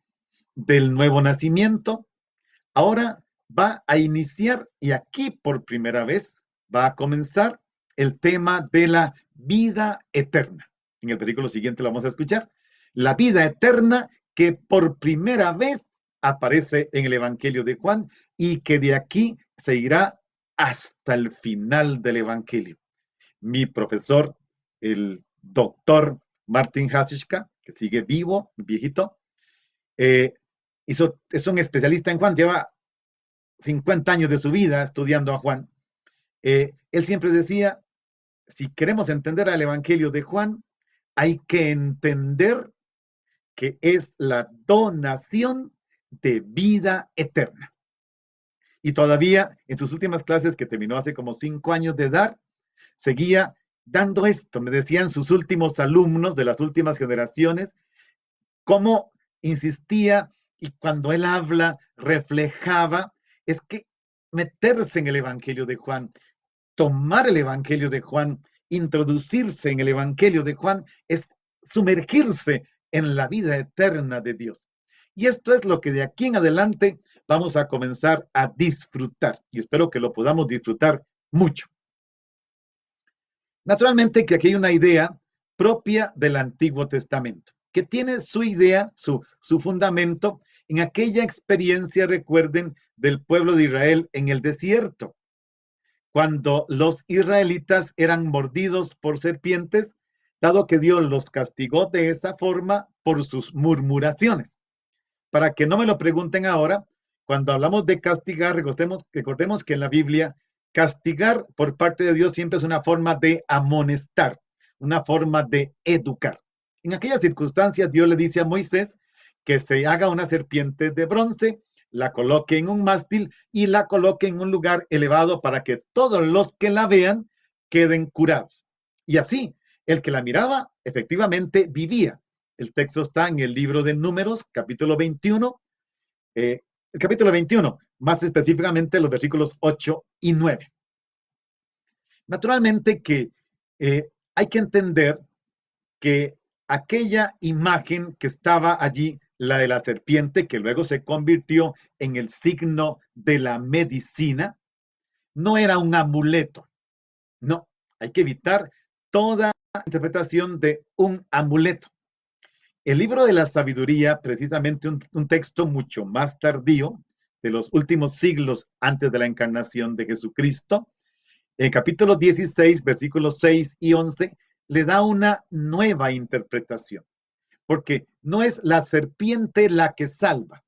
del nuevo nacimiento, ahora va a iniciar, y aquí por primera vez va a comenzar el tema de la vida eterna. En el versículo siguiente lo vamos a escuchar. La vida eterna que por primera vez aparece en el Evangelio de Juan y que de aquí se irá hasta el final del Evangelio. Mi profesor, el doctor Martin Hatschka, que sigue vivo, viejito, es un especialista en Juan, lleva 50 años de su vida estudiando a Juan. Él siempre decía, si queremos entender al Evangelio de Juan, hay que entender que es la donación de vida eterna. Y todavía en sus últimas clases, que terminó hace como 5 años de dar, seguía dando esto. Me decían sus últimos alumnos de las últimas generaciones, cómo insistía y cuando él habla, reflejaba, es que meterse en el Evangelio de Juan, tomar el Evangelio de Juan, introducirse en el Evangelio de Juan, es sumergirse en la vida eterna de Dios. Y esto es lo que de aquí en adelante vamos a comenzar a disfrutar. Y espero que lo podamos disfrutar mucho. Naturalmente que aquí hay una idea propia del Antiguo Testamento, que tiene su idea, su fundamento en aquella experiencia, recuerden, del pueblo de Israel en el desierto, cuando los israelitas eran mordidos por serpientes, dado que Dios los castigó de esa forma por sus murmuraciones. Para que no me lo pregunten ahora, cuando hablamos de castigar, recordemos que en la Biblia, castigar por parte de Dios siempre es una forma de amonestar, una forma de educar. En aquellas circunstancias, Dios le dice a Moisés que se haga una serpiente de bronce, la coloque en un mástil y la coloque en un lugar elevado para que todos los que la vean queden curados. Y así, el que la miraba efectivamente vivía. El texto está en el libro de Números, capítulo 21, el capítulo 21, más específicamente los versículos 8 y 9. Naturalmente que hay que entender que aquella imagen que estaba allí, la de la serpiente, que luego se convirtió en el signo de la medicina, no era un amuleto. No, hay que evitar toda interpretación de un amuleto. El libro de la sabiduría, precisamente un texto mucho más tardío, de los últimos siglos antes de la encarnación de Jesucristo, en capítulo 16, versículos 6 y 11, le da una nueva interpretación. Porque no es la serpiente la que salva.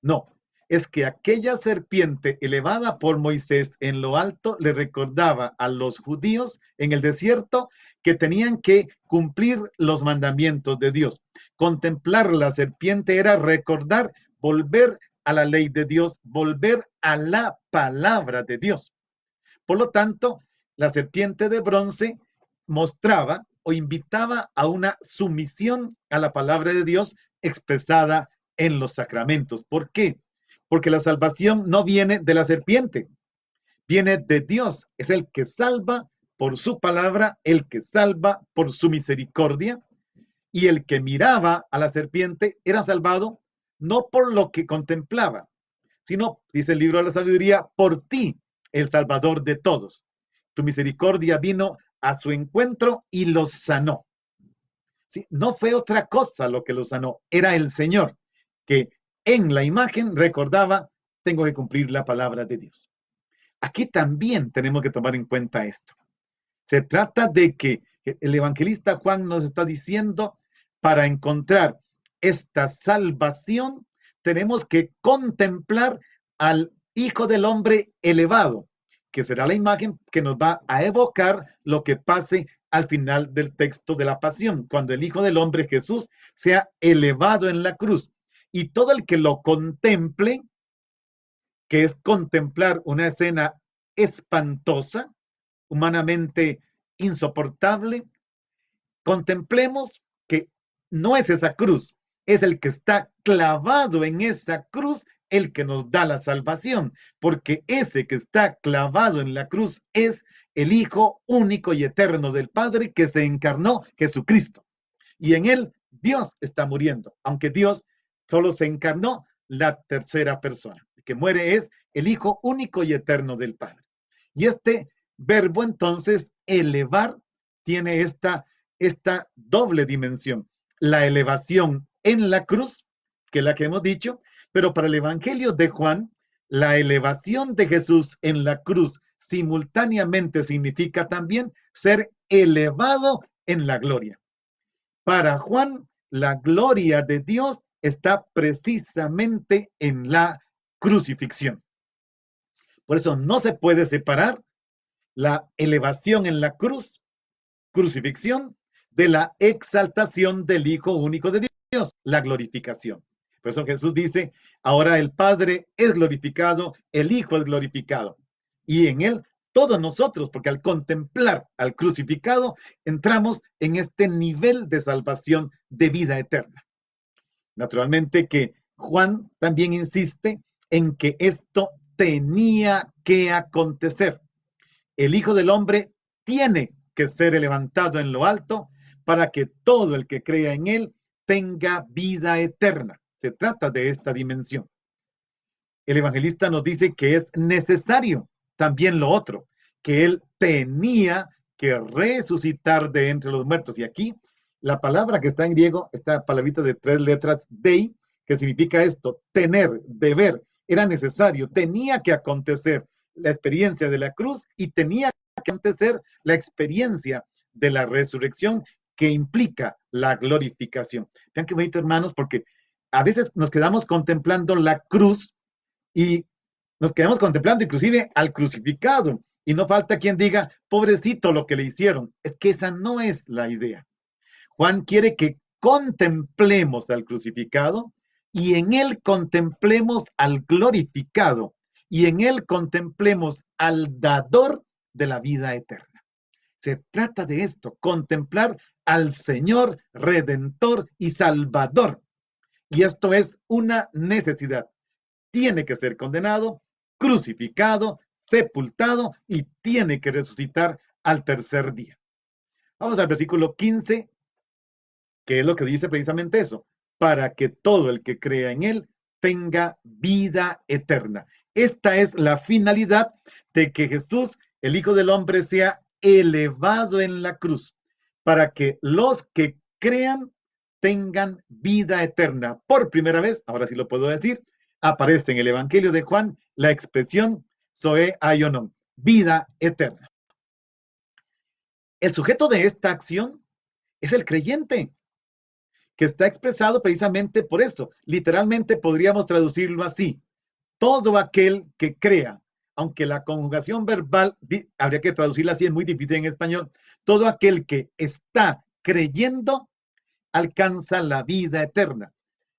No, es que aquella serpiente elevada por Moisés en lo alto le recordaba a los judíos en el desierto que tenían que cumplir los mandamientos de Dios. Contemplar la serpiente era recordar, volver a la ley de Dios, volver a la palabra de Dios. Por lo tanto, la serpiente de bronce mostraba o invitaba a una sumisión a la palabra de Dios expresada en los sacramentos. ¿Por qué? Porque la salvación no viene de la serpiente, viene de Dios. Es el que salva por su palabra, el que salva por su misericordia, y el que miraba a la serpiente era salvado no por lo que contemplaba, sino, dice el libro de la sabiduría, por ti, el Salvador de todos. Tu misericordia vino a su encuentro y los sanó. ¿Sí? No fue otra cosa lo que los sanó, era el Señor, que en la imagen recordaba, tengo que cumplir la palabra de Dios. Aquí también tenemos que tomar en cuenta esto. Se trata de que el evangelista Juan nos está diciendo, para encontrar esta salvación, tenemos que contemplar al Hijo del Hombre elevado, que será la imagen que nos va a evocar lo que pase al final del texto de la pasión, cuando el Hijo del Hombre, Jesús, sea elevado en la cruz. Y todo el que lo contemple, que es contemplar una escena espantosa, humanamente insoportable, contemplemos que no es esa cruz, es el que está clavado en esa cruz el que nos da la salvación, porque ese que está clavado en la cruz es el Hijo único y eterno del Padre que se encarnó, Jesucristo. Y en él Dios está muriendo, aunque Dios solo se encarnó la tercera persona. El que muere es el Hijo único y eterno del Padre. Y este verbo entonces elevar tiene esta doble dimensión. La elevación en la cruz, que es la que hemos dicho, pero para el Evangelio de Juan, la elevación de Jesús en la cruz simultáneamente significa también ser elevado en la gloria. Para Juan, la gloria de Dios está precisamente en la crucifixión. Por eso no se puede separar la elevación en la cruz, crucifixión, de la exaltación del Hijo único de Dios, la glorificación. Por eso Jesús dice, ahora el Padre es glorificado, el Hijo es glorificado. Y en él todos nosotros, porque al contemplar al crucificado, entramos en este nivel de salvación de vida eterna. Naturalmente que Juan también insiste en que esto tenía que acontecer. El Hijo del Hombre tiene que ser levantado en lo alto para que todo el que crea en él tenga vida eterna. Se trata de esta dimensión. El evangelista nos dice que es necesario también lo otro, que él tenía que resucitar de entre los muertos. Y aquí la palabra que está en griego, esta palabrita de 3 letras, dei, que significa esto, tener, deber, era necesario, tenía que acontecer la experiencia de la cruz y tenía que acontecer la experiencia de la resurrección que implica la glorificación. Vean qué bonito, hermanos, porque a veces nos quedamos contemplando la cruz y nos quedamos contemplando inclusive al crucificado. Y no falta quien diga, pobrecito lo que le hicieron. Es que esa no es la idea. Juan quiere que contemplemos al crucificado y en él contemplemos al glorificado y en él contemplemos al dador de la vida eterna. Se trata de esto, contemplar al Señor Redentor y Salvador. Y esto es una necesidad. Tiene que ser condenado, crucificado, sepultado y tiene que resucitar al tercer día. Vamos al versículo 15, que es lo que dice precisamente eso, para que todo el que crea en él tenga vida eterna. Esta es la finalidad de que Jesús, el Hijo del Hombre, sea elevado en la cruz, para que los que crean tengan vida eterna. Por primera vez, ahora sí lo puedo decir, aparece en el Evangelio de Juan la expresión Zoe Aionon, vida eterna. El sujeto de esta acción es el creyente. que está expresado precisamente por esto. Literalmente podríamos traducirlo así: todo aquel que crea, aunque la conjugación verbal habría que traducirla así, es muy difícil en español. Todo aquel que está creyendo alcanza la vida eterna.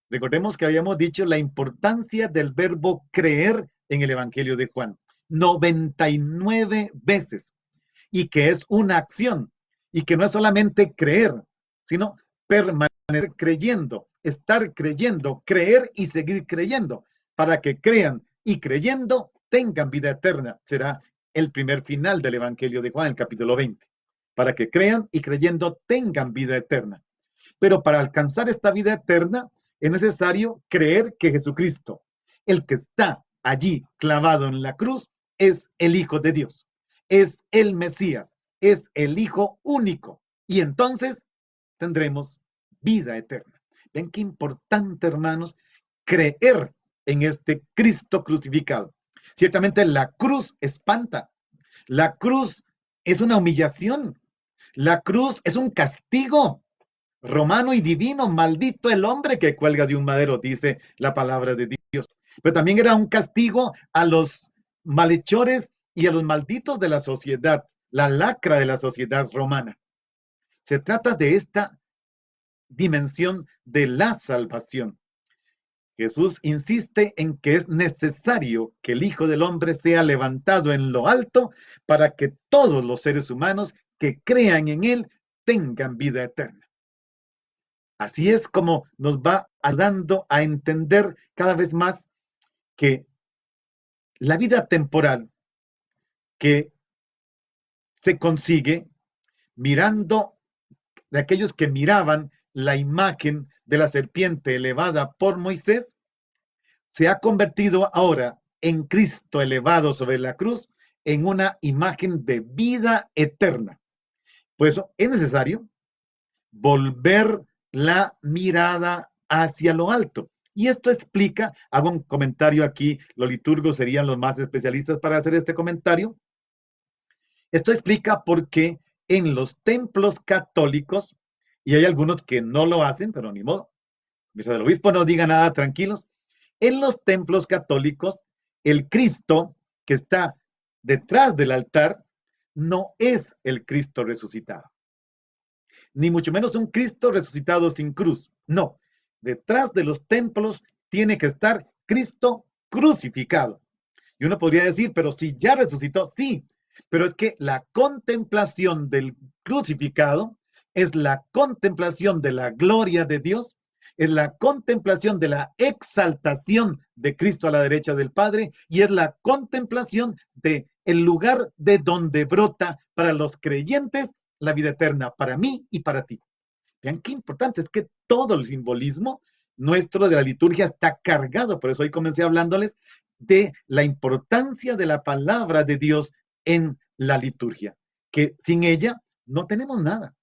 Recordemos que habíamos dicho la importancia del verbo creer en el Evangelio de Juan. 99 veces. Y que es una acción. Y que no es solamente creer, sino permanecer creyendo, estar creyendo, creer y seguir creyendo, para que crean y creyendo tengan vida eterna. Será el primer final del Evangelio de Juan, el capítulo 20. Para que crean y creyendo tengan vida eterna. Pero para alcanzar esta vida eterna es necesario creer que Jesucristo, el que está allí clavado en la cruz, es el Hijo de Dios, es el Mesías, es el Hijo único. Y entonces tendremos vida eterna. Ven qué importante, hermanos, creer en este Cristo crucificado. Ciertamente la cruz espanta, la cruz es una humillación, la cruz es un castigo romano y divino. Maldito el hombre que cuelga de un madero, dice la palabra de Dios. Pero también era un castigo a los malhechores y a los malditos de la sociedad, la lacra de la sociedad romana. Se trata de esta dimensión de la salvación. Jesús insiste en que es necesario que el Hijo del Hombre sea levantado en lo alto para que todos los seres humanos que crean en Él tengan vida eterna. Así es como nos va ayudando a entender cada vez más que la vida temporal que se consigue mirando de aquellos que miraban la imagen de la serpiente elevada por Moisés, se ha convertido ahora en Cristo elevado sobre la cruz en una imagen de vida eterna. Por eso es necesario volver la mirada hacia lo alto. Y esto explica, hago un comentario aquí, los liturgos serían los más especialistas para hacer este comentario. Esto explica por qué en los templos católicos, y hay algunos que no lo hacen, pero ni modo, mientras el obispo no diga nada, tranquilos, en los templos católicos, el Cristo que está detrás del altar no es el Cristo resucitado, ni mucho menos un Cristo resucitado sin cruz. No, detrás de los templos tiene que estar Cristo crucificado. Y uno podría decir, pero si ya resucitó, sí, pero es que la contemplación del crucificado es la contemplación de la gloria de Dios, es la contemplación de la exaltación de Cristo a la derecha del Padre y es la contemplación de el lugar de donde brota para los creyentes la vida eterna, para mí y para ti. Vean qué importante, es que todo el simbolismo nuestro de la liturgia está cargado. Por eso hoy comencé hablándoles de la importancia de la palabra de Dios en la liturgia, que sin ella no tenemos nada.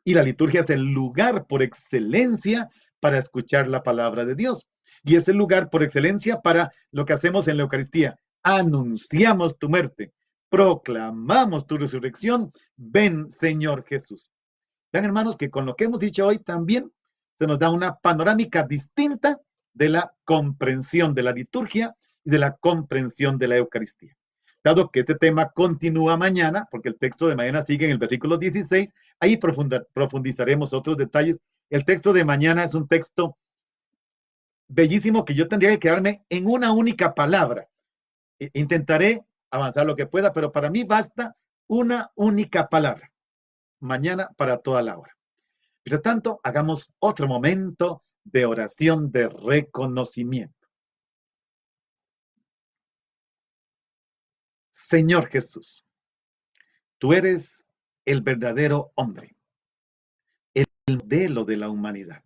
Y la liturgia es el lugar por excelencia para escuchar la palabra de Dios. Y es el lugar por excelencia para lo que hacemos en la Eucaristía. Anunciamos tu muerte, proclamamos tu resurrección. Ven, Señor Jesús. Vean, hermanos, que con lo que hemos dicho hoy también se nos da una panorámica distinta de la comprensión de la liturgia y de la comprensión de la Eucaristía. Dado que este tema continúa mañana, porque el texto de mañana sigue en el versículo 16, ahí profundizaremos otros detalles. El texto de mañana es un texto bellísimo que yo tendría que quedarme en una única palabra. Intentaré avanzar lo que pueda, pero para mí basta una única palabra. Mañana para toda la hora. Mientras tanto, hagamos otro momento de oración de reconocimiento. Señor Jesús, tú eres el verdadero hombre, el modelo de la humanidad,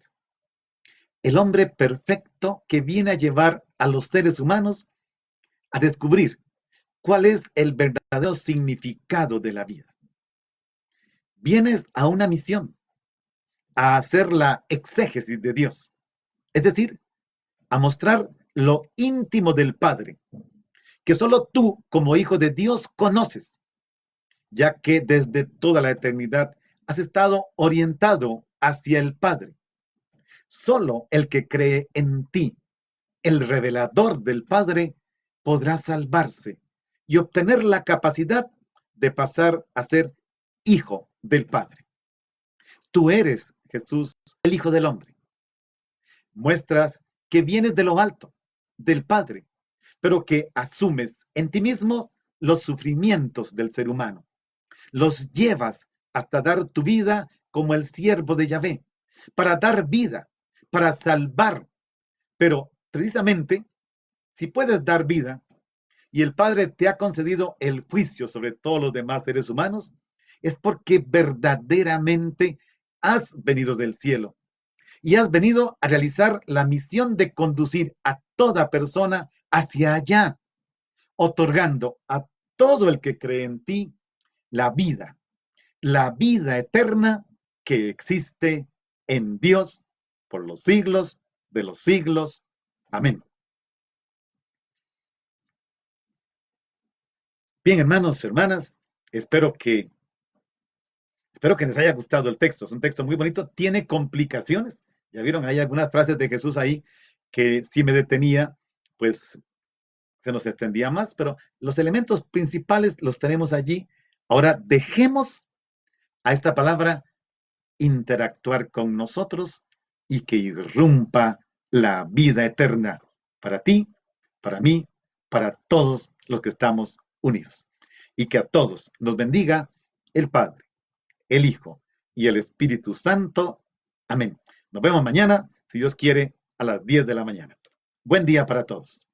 el hombre perfecto que viene a llevar a los seres humanos a descubrir cuál es el verdadero significado de la vida. Vienes a una misión, a hacer la exégesis de Dios, es decir, a mostrar lo íntimo del Padre, que solo tú, como hijo de Dios, conoces, ya que desde toda la eternidad has estado orientado hacia el Padre. Solo el que cree en ti, el revelador del Padre, podrá salvarse y obtener la capacidad de pasar a ser hijo del Padre. Tú eres, Jesús, el Hijo del Hombre. Muestras que vienes de lo alto, del Padre, pero que asumes en ti mismo los sufrimientos del ser humano. Los llevas hasta dar tu vida como el siervo de Yahvé, para dar vida, para salvar. Pero precisamente, si puedes dar vida y el Padre te ha concedido el juicio sobre todos los demás seres humanos, es porque verdaderamente has venido del cielo y has venido a realizar la misión de conducir a toda persona hacia allá, otorgando a todo el que cree en ti la vida eterna que existe en Dios por los siglos de los siglos. Amén. Bien, hermanos, hermanas, espero que les haya gustado el texto. Es un texto muy bonito, tiene complicaciones. Ya vieron, hay algunas frases de Jesús ahí que si me detenía, pues se nos extendía más, pero los elementos principales los tenemos allí. Ahora dejemos a esta palabra interactuar con nosotros y que irrumpa la vida eterna para ti, para mí, para todos los que estamos unidos. Y que a todos nos bendiga el Padre, el Hijo y el Espíritu Santo. Amén. Nos vemos mañana, si Dios quiere, a las 10 de la mañana. Buen día para todos.